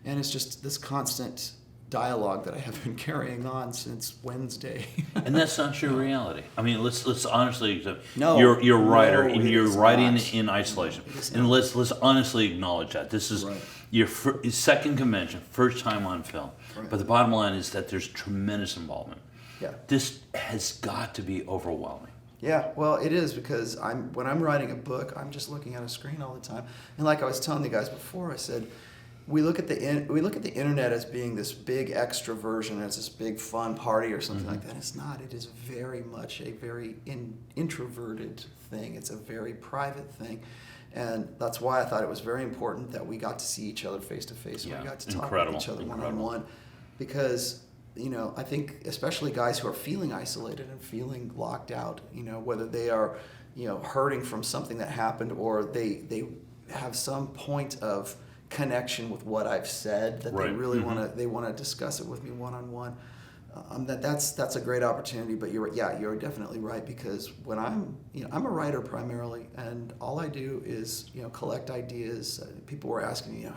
and it's just this constant dialogue that I have been carrying on since Wednesday. And that's not your reality. I mean, let's honestly. No, you're a writer, no, and it you're is writing not. in isolation. It is And not. let's honestly acknowledge that this is Right. your second convention, first time on film. Right. But the bottom line is that there's tremendous involvement. Yeah. This has got to be overwhelming. Yeah, well, it is, because when I'm writing a book, I'm just looking at a screen all the time. And like I was telling the guys before, I said, we look at the internet as being this big extroversion, as this big fun party or something like that. It's not. It is very much a very introverted thing. It's a very private thing. And that's why I thought it was very important that we got to see each other face to face. Yeah, We got to talk incredible, with each other incredible. one-on-one. Because, I think especially guys who are feeling isolated and feeling locked out, whether they are, hurting from something that happened, or they have some point of connection with what I've said that Right. they really want to discuss it with me one-on-one. That's a great opportunity. But you're definitely right, because when I'm a writer primarily, and all I do is collect ideas. People were asking me,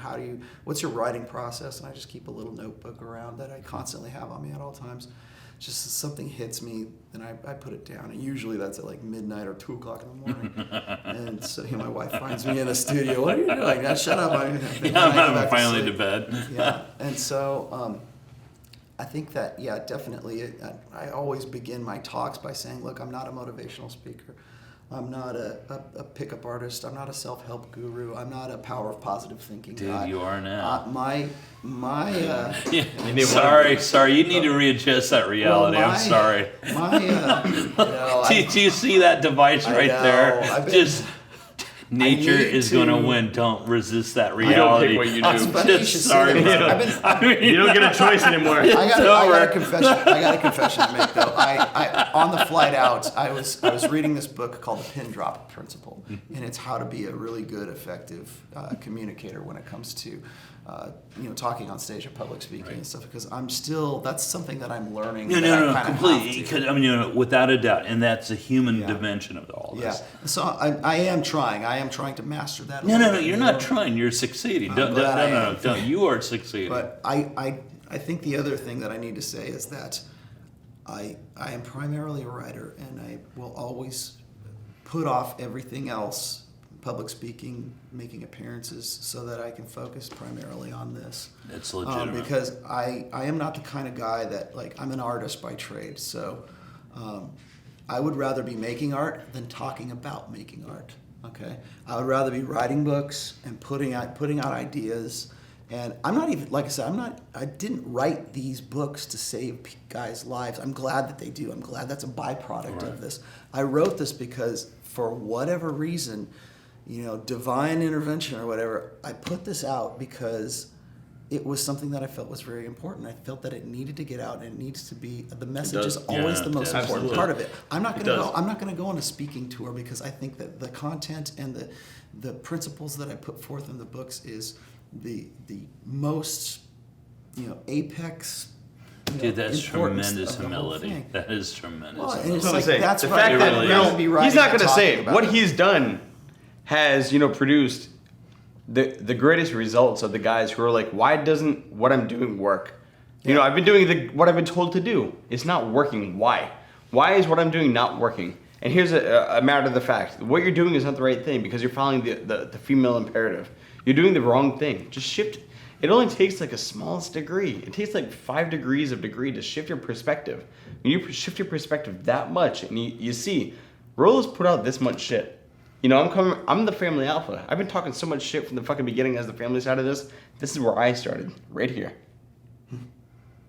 what's your writing process? And I just keep a little notebook around that I constantly have on me at all times. Just as something hits me, then I put it down, and usually that's at like midnight or 2 o'clock in the morning. And so my wife finds me in the studio. What are you doing? Now, shut up! I'm Finally to bed. Yeah, and so I think that definitely. I always begin my talks by saying, "Look, I'm not a motivational speaker. I'm not a pickup artist. I'm not a self-help guru. I'm not a power of positive thinking guy." Dude, you are now. Sorry. You need to readjust that reality. I'm sorry. Do you see that device right there? Just nature need is going to to- win. Don't resist that You don't reality. pick what you It's do. funny you Just should say sorry. that. I've been, You don't get a choice anymore. I got a confession to make, though. I on the flight out, I was reading this book called The Pin Drop Principle, and it's how to be a really good, effective communicator when it comes to talking on stage or public speaking and stuff. Because that's something that I'm learning. No, that I no, kinda completely. have to. Because, without a doubt, and that's a human dimension of all Yeah, this. so I am trying. I am trying to master that. a No, little bit, you're not trying. You're succeeding. I'm glad I am. No. You are succeeding. But I think the other thing that I need to say is that I am primarily a writer, and I will always put off everything else, public speaking, making appearances, so that I can focus primarily on this. It's legitimate. Because I am not the kind of guy that, I'm an artist by trade, so I would rather be making art than talking about making art. Okay, I would rather be writing books and putting out ideas. And I'm not even, like I said, I didn't write these books to save guys' lives. I'm glad that they do. I'm glad that's a byproduct of this. I wrote this because, for whatever reason, divine intervention or whatever, I put this out because it was something that I felt was very important. I felt that it needed to get out, and it needs to be, the message is always the most important part of it. I'm not going to go on a speaking tour, because I think that the content and the principles that I put forth in the books is the most apex. Dude, that's importance tremendous of the whole humility. thing. That is tremendous. Well, and humility. it's That's what I'm like, saying. that's The what fact I that would rather be writing he's not and going to talking say it. about What it. he's done has produced the greatest results of the guys who are like, why doesn't what I'm doing work? I've been doing what I've been told to do. It's not working. Why? Why is what I'm doing not working? And here's a matter of the fact. What you're doing is not the right thing, because you're following the female imperative. You're doing the wrong thing. Just shift. It only takes a smallest degree. It takes 5 degrees of degree to shift your perspective. When you shift your perspective that much, and you see, Rollo's put out this much shit. I'm the family alpha. I've been talking so much shit from the fucking beginning as the family side of this. This is where I started, right here.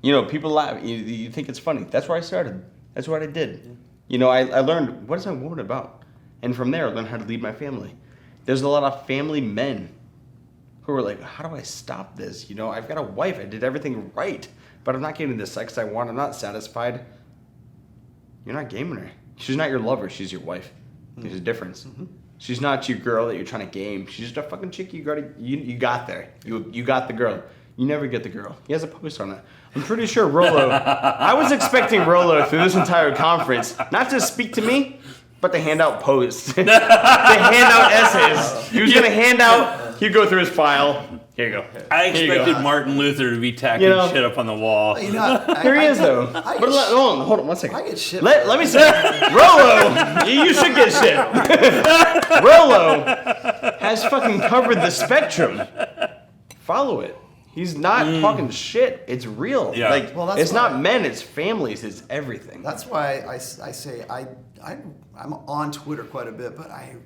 People laugh. You think it's funny. That's where I started. That's what I did. I learned, what is my woman about? And from there, I learned how to lead my family. There's a lot of family men who are like, how do I stop this? I've got a wife. I did everything right, but I'm not getting the sex I want. I'm not satisfied. You're not gaming her. She's not your lover. She's your wife. There's a difference. Mm-hmm. She's not your girl that you're trying to game. She's just a fucking chick you got there. You got the girl. You never get the girl. He has a post on it. I'm pretty sure Rollo. I was expecting Rollo through this entire conference not to speak to me, but to hand out posts, to hand out essays. He was gonna hand out. He'd go through his file. Here you go. I expected Martin Luther to be tacking shit up on the wall. You know, Here he is, though. Hold on 1 second. I get shit. Let me say, Rollo, you should get shit. Rollo has fucking covered the spectrum. Follow it. He's not talking shit. It's real. Yeah. Like, Well, that's it's why- not men, it's families, it's everything. That's why I say I'm on Twitter quite a bit, but I hate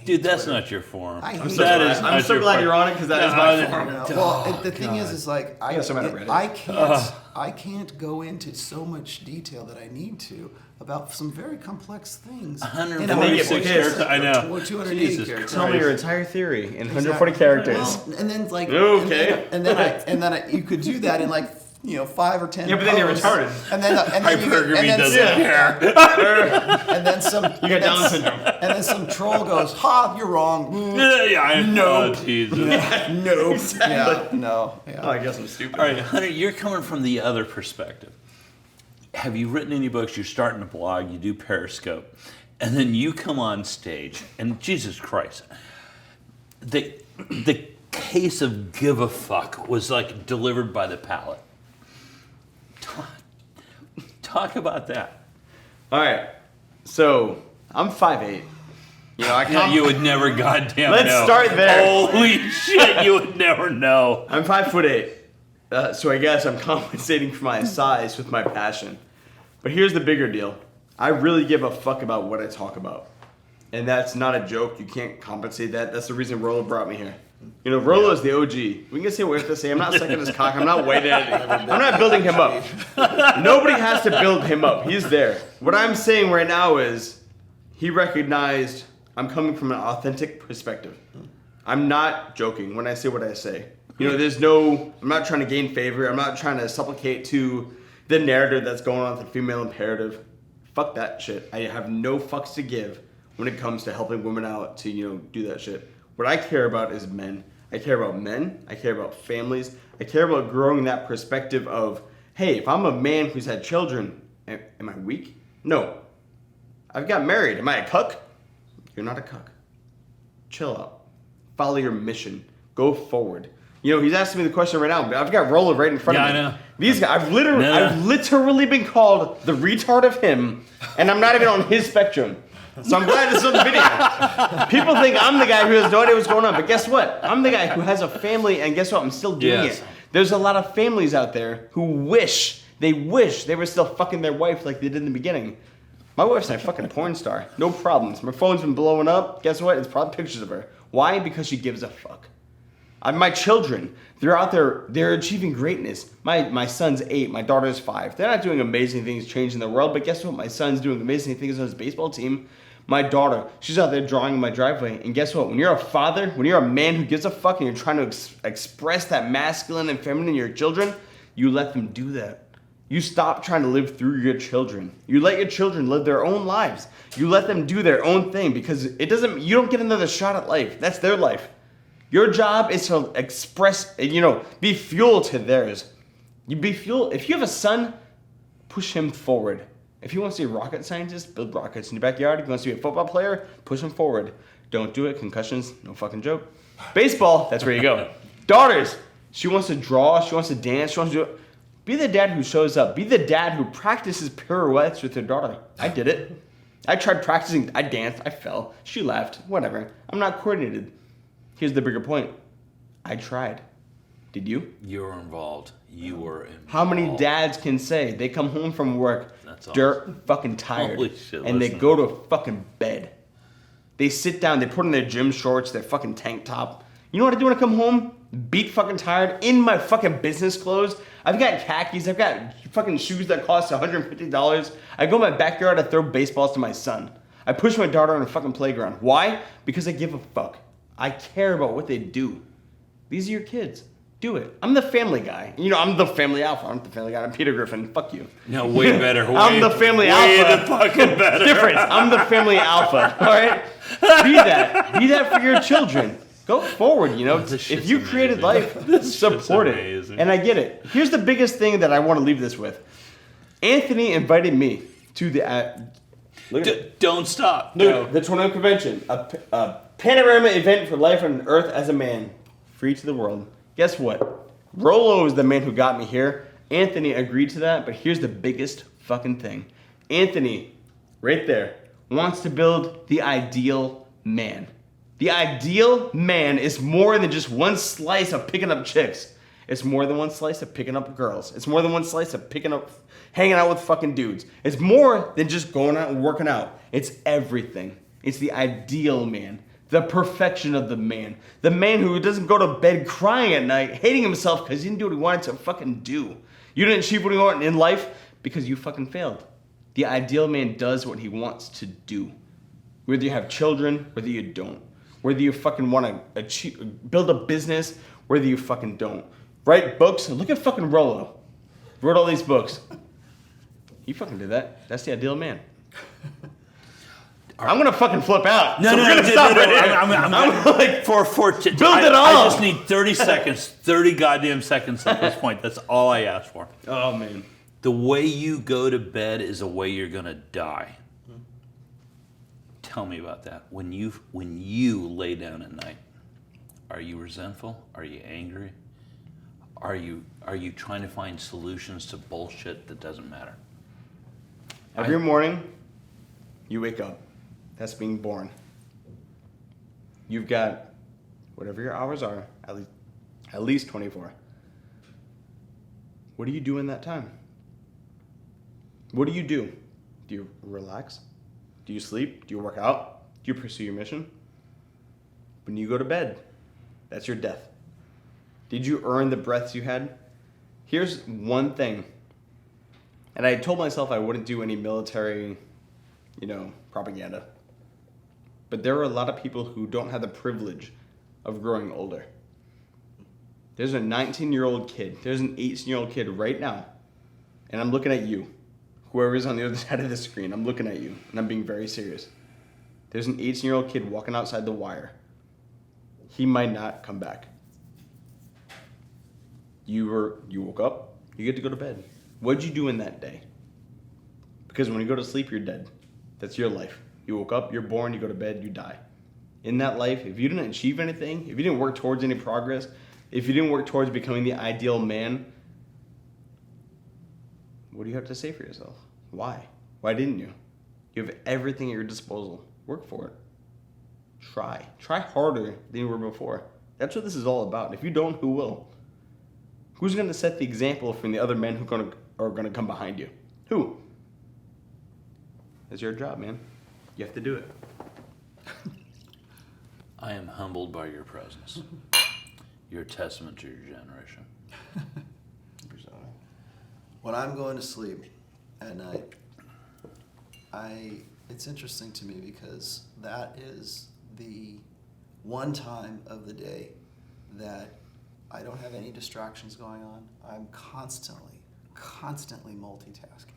Dude, that's Twitter. not your forum. I hate I'm so That glad, is I'm so glad you're on it because that is my form. Well, the thing is like got some out of Reddit. I can't go into so much detail that I need to about some very complex things. 146 characters. I know. 280 Jesus characters. Tell me your entire theory in 140 characters. Well, and then like Okay. and then you could do that in like 5 or 10. Yeah, but then you're posts. retarded. And then Hypergamy doesn't care. And then some You got Down syndrome. And then some troll goes, "Ha, you're wrong." Yeah, I know. Nope. Oh, Jesus. Nope. Exactly. Yeah. No. Yeah. Oh, I guess I'm stupid. All right, Hunter, you're coming from the other perspective. Have you written any books? You're starting a blog, you do Periscope, and then you come on stage, and Jesus Christ, the case of give a fuck was like delivered by the palate. Talk about that. All right. So, I'm 5'8". You know, Yeah, you would never goddamn Let's know. start there. Holy shit, you would never know. I'm 5'8". So I guess I'm compensating for my size with my passion. But here's the bigger deal. I really give a fuck about what I talk about. And that's not a joke. You can't compensate that. That's the reason Rollo brought me here. You know, Rollo is the OG. We can say what we have to say. I'm not sucking his cock. I'm not waiting at it. I'm not building him up. Nobody has to build him up. He's there. What I'm saying right now is he recognized I'm coming from an authentic perspective. I'm not joking when I say what I say. You know, I'm not trying to gain favor. I'm not trying to supplicate to the narrative that's going on with the female imperative. Fuck that shit. I have no fucks to give when it comes to helping women out to, do that shit. What I care about is men. I care about men. I care about families. I care about growing that perspective of, hey, if I'm a man who's had children, am I weak? No. I've got married. Am I a cuck? You're not a cuck. Chill out. Follow your mission. Go forward. He's asking me the question right now. I've got Rollo right in front of me. I know. These guys, I've literally been called the retard of him, and I'm not even on his spectrum. So I'm glad this is on the video. People think I'm the guy who has no idea what's going on, but guess what? I'm the guy who has a family, and guess what? I'm still doing it. There's a lot of families out there who wish they were still fucking their wife like they did in the beginning. My wife's a fucking porn star. No problems. My phone's been blowing up. Guess what? It's probably pictures of her. Why? Because she gives a fuck. My children, they're out there, they're achieving greatness. My son's 8, my daughter's 5. They're not doing amazing things changing the world, but guess what? My son's doing amazing things on his baseball team. My daughter, she's out there drawing in my driveway. And guess what? When you're a father, when you're a man who gives a fuck and you're trying to express that masculine and feminine in your children, you let them do that. You stop trying to live through your children. You let your children live their own lives. You let them do their own thing because you don't get another shot at life. That's their life. Your job is to express, be fuel to theirs. You be fuel. If you have a son, push him forward. If he wants to be a rocket scientist, build rockets in your backyard. If he wants to be a football player, push him forward. Don't do it. Concussions, no fucking joke. Baseball, that's where you go. Daughters, she wants to draw, she wants to dance, she wants to do it. Be the dad who shows up. Be the dad who practices pirouettes with her daughter. I did it. I tried practicing. I danced. I fell. She laughed. Whatever. I'm not coordinated. Here's the bigger point. I tried. Did you? You were involved. How many dads can say they come home from work dirt fucking tired Holy shit, and they go to a fucking bed? They sit down, they put on their gym shorts, their fucking tank top. You know what I do when I come home? Beat fucking tired in my fucking business clothes. I've got khakis, I've got fucking shoes that cost $150. I go in my backyard, I throw baseballs to my son. I push my daughter on a fucking playground. Why? Because I give a fuck. I care about what they do. These are your kids. Do it. I'm the family guy. I'm the family alpha. I'm the family guy. I'm Peter Griffin. Fuck you. No, way better. I'm the family alpha. Way the fucking better. Difference. I'm the family alpha. All right? Be that. Be that for your children. Go forward, you know. This shit's If you created amazing. life, support it. amazing. And I get it. Here's the biggest thing that I want to leave this with. Anthony invited me to the Don't stop. the Tornado Convention, a panorama event for life on Earth as a man, free to the world. Guess what? Rollo is the man who got me here. Anthony agreed to that, but here's the biggest fucking thing. Anthony, right there, wants to build the ideal man. The ideal man is more than just one slice of picking up chicks. It's more than one slice of picking up girls. It's more than one slice of hanging out with fucking dudes. It's more than just going out and working out. It's everything. It's the ideal man. The perfection of the man. The man who doesn't go to bed crying at night, hating himself because he didn't do what he wanted to fucking do. You didn't achieve what you want in life because you fucking failed. The ideal man does what he wants to do. Whether you have children, whether you don't. Whether you fucking want to build a business, whether you fucking don't. Write books. Look at fucking Rollo. Wrote all these books. He fucking did that. That's the ideal man. I'm gonna fucking flip out. No, so no, we're no, gonna stop right here. I'm like, build it all. I just need 30 seconds, 30 goddamn seconds at this point. That's all I ask for. oh man. The way you go to bed is the way you're gonna die. Tell me about that. When you lay down at night, are you resentful? Are you angry? Are you trying to find solutions to bullshit that doesn't matter? Every morning, you wake up. That's being born. You've got whatever your hours are, at least 24. What do you do in that time? What do you do? Do you relax? Do you sleep? Do you work out? Do you pursue your mission? When you go to bed, that's your death. Did you earn the breaths you had? Here's one thing. And I told myself I wouldn't do any military, propaganda. But there are a lot of people who don't have the privilege of growing older. There's a 19-year-old kid. There's an 18-year-old kid right now. And I'm looking at you. Whoever's on the other side of the screen, I'm looking at you. And I'm being very serious. There's an 18-year-old kid walking outside the wire. He might not come back. You woke up. You get to go to bed. What'd you do in that day? Because when you go to sleep, you're dead. That's your life. You woke up, you're born, you go to bed, you die. In that life, if you didn't achieve anything, if you didn't work towards any progress, if you didn't work towards becoming the ideal man, what do you have to say for yourself? Why? Why didn't you? You have everything at your disposal. Work for it. Try. Try harder than you were before. That's what this is all about. If you don't, who will? Who's going to set the example from the other men who are going to come behind you? Who? It's your job, man. You have to do it. I am humbled by your presence. You're a testament to your generation. When I'm going to sleep at night, it's interesting to me because that is the one time of the day that I don't have any distractions going on. I'm constantly multitasking.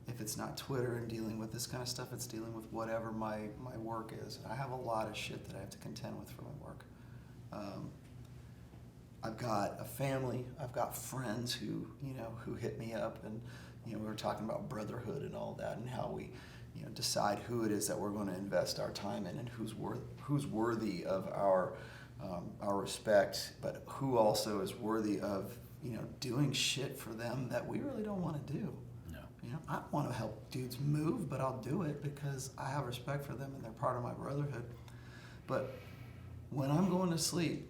If it's not Twitter and dealing with this kind of stuff, it's dealing with whatever my work is. I have a lot of shit that I have to contend with for my work. I've got a family. I've got friends who hit me up, and we were talking about Brotherhood and all that, and how we decide who it is that we're going to invest our time in, and who's worthy of our respect, but who also is worthy of doing shit for them that we really don't want to do. I want to help dudes move, but I'll do it because I have respect for them and they're part of my brotherhood. But when I'm going to sleep,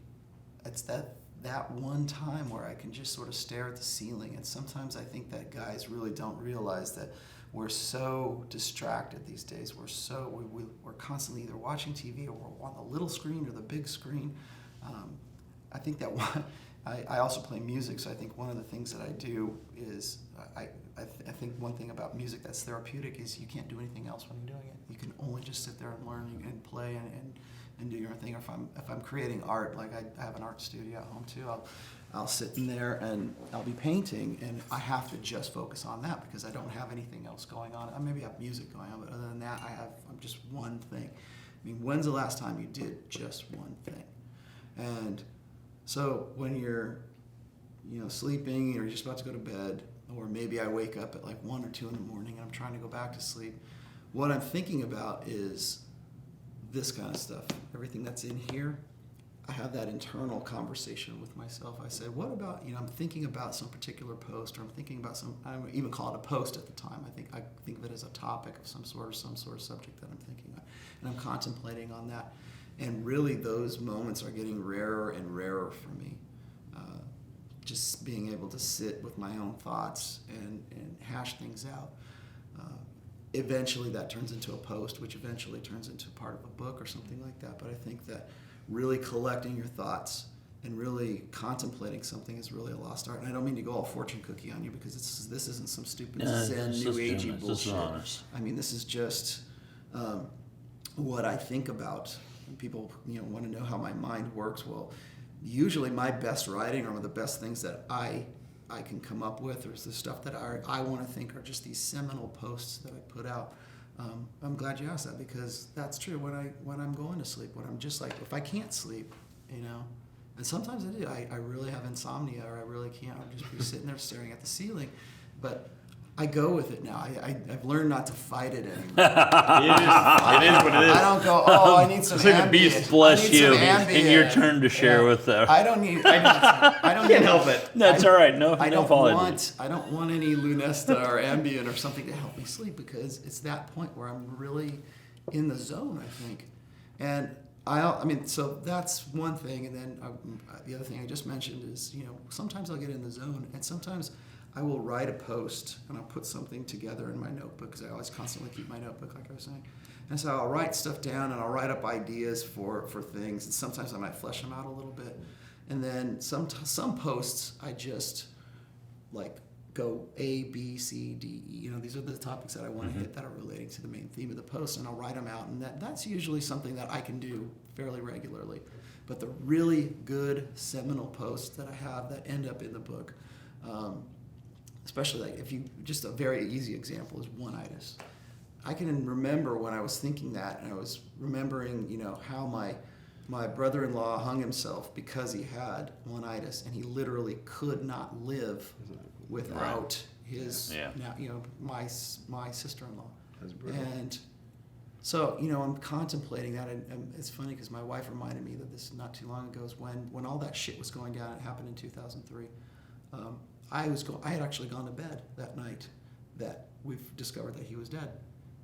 it's that one time where I can just sort of stare at the ceiling. And sometimes I think that guys really don't realize that we're so distracted these days. We're constantly either watching TV or we're on the little screen or the big screen. I think that I also play music, so I think one of the things that I do is I think one thing about music that's therapeutic is you can't do anything else when you're doing it. You can only just sit there and learn and play and do your thing. If I'm creating art, like I have an art studio at home too, I'll sit in there and I'll be painting, and I have to just focus on that because I don't have anything else going on. I maybe have music going on, but other than that, I'm just one thing. I mean, when's the last time you did just one thing? And so when you're, sleeping, or you're just about to go to bed, or maybe I wake up at like 1 or 2 in the morning and I'm trying to go back to sleep, what I'm thinking about is this kind of stuff. Everything that's in here, I have that internal conversation with myself. I say, what about, I'm thinking about some particular post, or I'm thinking about I don't even call it a post at the time. I think of it as a topic of some sort, or some sort of subject that I'm thinking of. And I'm contemplating on that. And really those moments are getting rarer and rarer for me. Just being able to sit with my own thoughts and hash things out. Eventually that turns into a post, which eventually turns into part of a book or something like that. But I think that really collecting your thoughts and really contemplating something is really a lost art. And I don't mean to go all fortune cookie on you, because this isn't some stupid Zen New Agey bullshit. This is honest. I mean, this is just what I think about. And people, want to know how my mind works. Well, usually my best writing, or the best things that I can come up with, or the stuff that I want to think are just these seminal posts that I put out. I'm glad you asked that, because that's true. When I'm going to sleep, when I'm just like, if I can't sleep, and sometimes I do. I really have insomnia, or I really can't. I'll just be sitting there staring at the ceiling, but I go with it now. I've learned not to fight it anymore. It is what it is. I don't go, I need some It's like a Ambien. beast. Bless I need you. some Ambien. And your turn to share with them. I don't need. I don't Can't need- help it. That's all right. No I don't apologies. want any Lunesta or Ambien or something to help me sleep, because it's that point where I'm really in the zone, I think. And so that's one thing. And then the other thing I just mentioned is, sometimes I'll get in the zone, and sometimes I will write a post and I'll put something together in my notebook, because I always constantly keep my notebook, like I was saying. And so I'll write stuff down, and I'll write up ideas for things, and sometimes I might flesh them out a little bit. And then some posts I just like go A, B, C, D, E. These are the topics that I want to hit that are relating to the main theme of the post, and I'll write them out. And that's usually something that I can do fairly regularly. But the really good seminal posts that I have that end up in the book, especially just a very easy example is one-itis. I can remember when I was thinking that, and I was remembering, how my brother-in-law hung himself because he had one-itis, and he literally could not live without his, my sister-in-law. That's brutal. And so, I'm contemplating that, and it's funny because my wife reminded me that this not too long ago is when all that shit was going down. It happened in 2003. I had actually gone to bed that night that we've discovered that he was dead.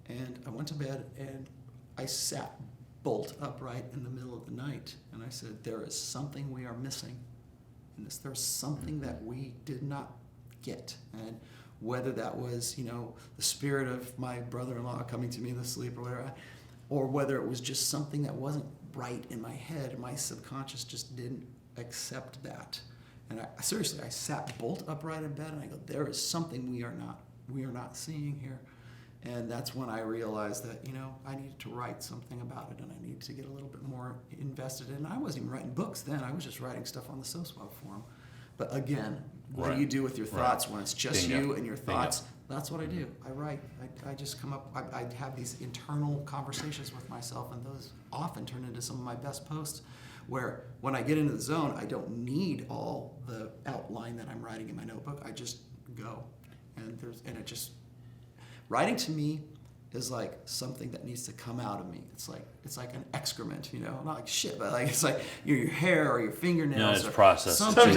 And I went to bed, and I sat bolt upright in the middle of the night, and I said, there is something we are missing in this. There's something that we did not get. And whether that was, the spirit of my brother-in-law coming to me in the sleep or whatever, or whether it was just something that wasn't right in my head, my subconscious just didn't accept that. And I sat bolt upright in bed, and I go, there is something we are not seeing here. And that's when I realized that, I needed to write something about it, and I needed to get a little bit more invested in it. I wasn't even writing books then. I was just writing stuff on the SoSwap forum. But again, what do you do with your thoughts when it's just you and your thoughts? That's what I do. I write. I just come up, I have these internal conversations with myself, and those often turn into some of my best posts, where when I get into the zone, I don't need all the outline that I'm writing in my notebook. I just go. Writing to me is like something that needs to come out of me. It's like an excrement, not like shit, but like it's like your hair or your fingernails. No, it's or processed. Something,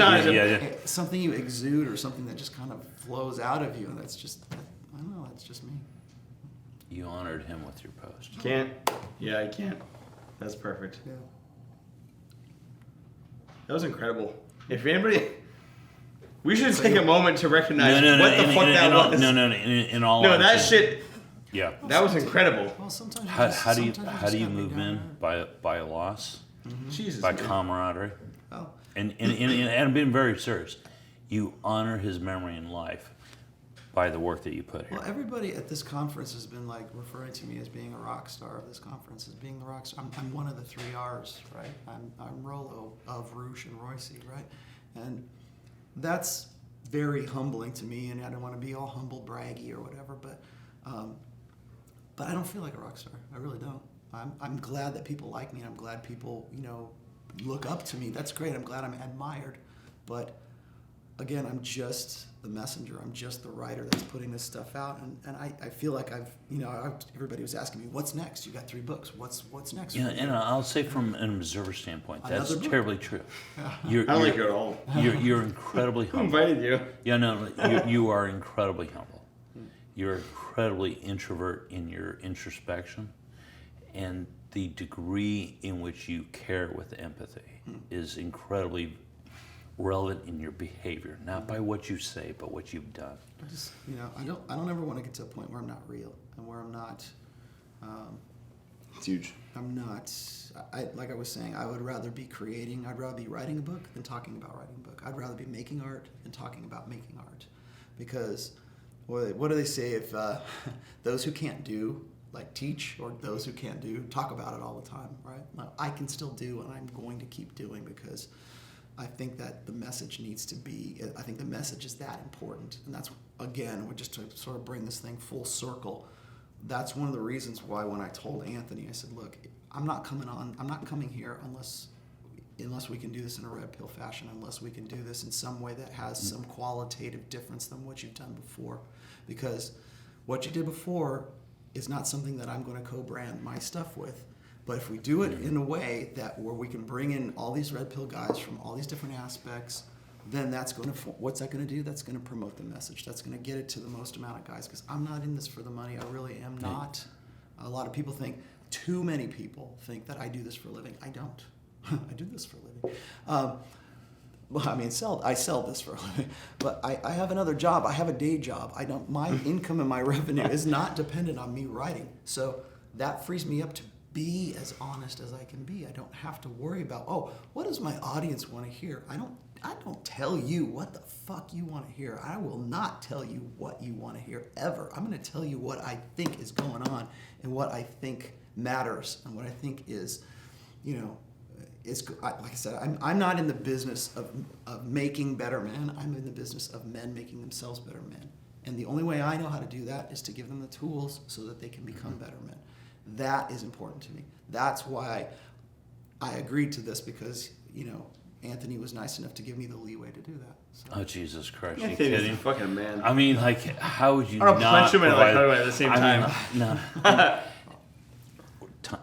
something you exude, or something that just kind of flows out of you, and that's just, I don't know, that's just me. You honored him with your post. Can't. Yeah, I can't. That's perfect. Yeah. That was incredible. If anybody, we should take a moment to recognize what the fuck that was. In all No, that honesty. shit. Yeah. That was incredible. Well, sometimes How do you gotta move be down in by a loss, Jesus. by man. camaraderie, there. Oh, and I'm being very serious. You honor his memory in life by the work that you put here. well, everybody at this conference has been like referring to me as being a rock star of this conference, as being the rock star. I'm one of the 3 R's, right? I'm Rollo of Roosh and Royce, right? And that's very humbling to me, and I don't want to be all humble braggy or whatever, but I don't feel like a rock star. I really don't. I'm glad that people like me, and I'm glad people, look up to me. That's great. I'm glad I'm admired. But again, I'm just the messenger. I'm just the writer that's putting this stuff out. And I feel like everybody was asking me, what's next? You got 3 books. What's next? Yeah, and I'll say from an observer standpoint, that's Another book? terribly true. I don't like you at all. You're incredibly I humble. invited you. Yeah, no, you are incredibly humble. You're incredibly introvert in your introspection, and the degree in which you care with empathy is incredibly relevant in your behavior, not by what you say, but what you've done. I just, I don't ever want to get to a point where I'm not real and where I'm not. It's huge. I'm not. Like I was saying, I would rather be creating. I'd rather be writing a book than talking about writing a book. I'd rather be making art than talking about making art, because what do they say? If those who can't do teach, or those who can't do talk about it all the time, right? Well, I can still do, and I'm going to keep doing, because I think that the message needs to be. I think the message is that important, and that's, again, just to sort of bring this thing full circle. That's one of the reasons why when I told Anthony, I said, look, I'm not coming here unless we can do this in a red pill fashion, unless we can do this in some way that has some qualitative difference than what you've done before. Because what you did before is not something that I'm going to co-brand my stuff with. But if we do it in a way where we can bring in all these red pill guys from all these different aspects, then what's that going to do? That's going to promote the message. That's going to get it to the most amount of guys, because I'm not in this for the money. I really am not. A lot of people too many people think that I do this for a living. I don't. I do this for a living. Well, I mean, I sell this for a living, but I have another job. I have a day job. My income and my revenue is not dependent on me writing. So that frees me up to be as honest as I can be. I don't have to worry about, what does my audience want to hear? I don't tell you what the fuck you want to hear. I will not tell you what you want to hear ever. I'm going to tell you what I think is going on and what I think matters and what I think is, like I said, I'm not in the business of making better men. I'm in the business of men making themselves better men. And the only way I know how to do that is to give them the tools so that they can become better men. That is important to me. That's why I agreed to this, because, Anthony was nice enough to give me the leeway to do that. So. Oh, Jesus Christ, are you Anthony's kidding? a fucking man. I mean, how would you I don't not punch him and provide- hug him at the same time. No.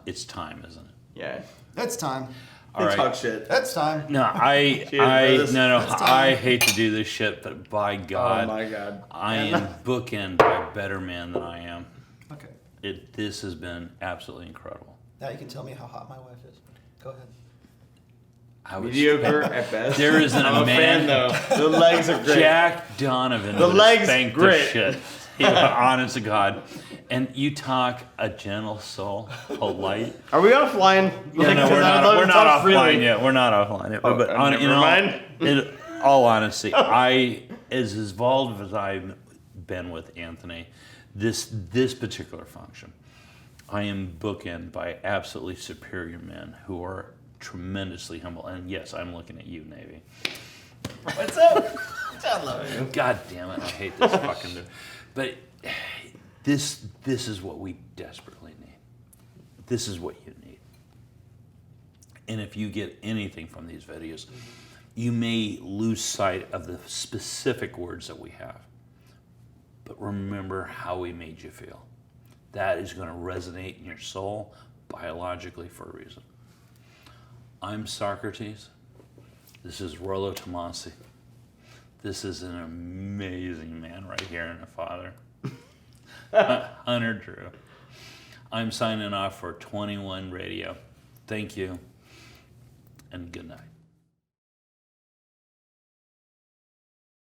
It's time, isn't it? Yeah. That's time. All right. Talk shit. That's time. No, Cheers, brothers. That's time. I hate to do this shit, but by God, Oh my God. I am bookended by a better man than I am. Okay. This has been absolutely incredible. Now you can tell me how hot my wife is. Go ahead. I was, Mediocre at best. There isn't I'm a man. fan though. The legs are great. Jack Donovan The would legs, spank the great. shit. Honest to God. And you talk a gentle soul, polite. Are we offline? Yeah, no, we're not offline yet. We're not offline yet. But never mind. In all honesty, as involved as I've been with Anthony, this particular function, I am bookended by absolutely superior men who are tremendously humble. And yes, I'm looking at you, Navy. What's up? I love you. God damn it, I hate this fucking dude. But this is what we desperately need. This is what you need. And if you get anything from these videos, you may lose sight of the specific words that we have. But remember how we made you feel. That is going to resonate in your soul biologically for a reason. I'm Socrates. This is Rollo Tomassi. This is an amazing man right here and a father. Hunter Drew. I'm signing off for 21 Radio. Thank you, and good night.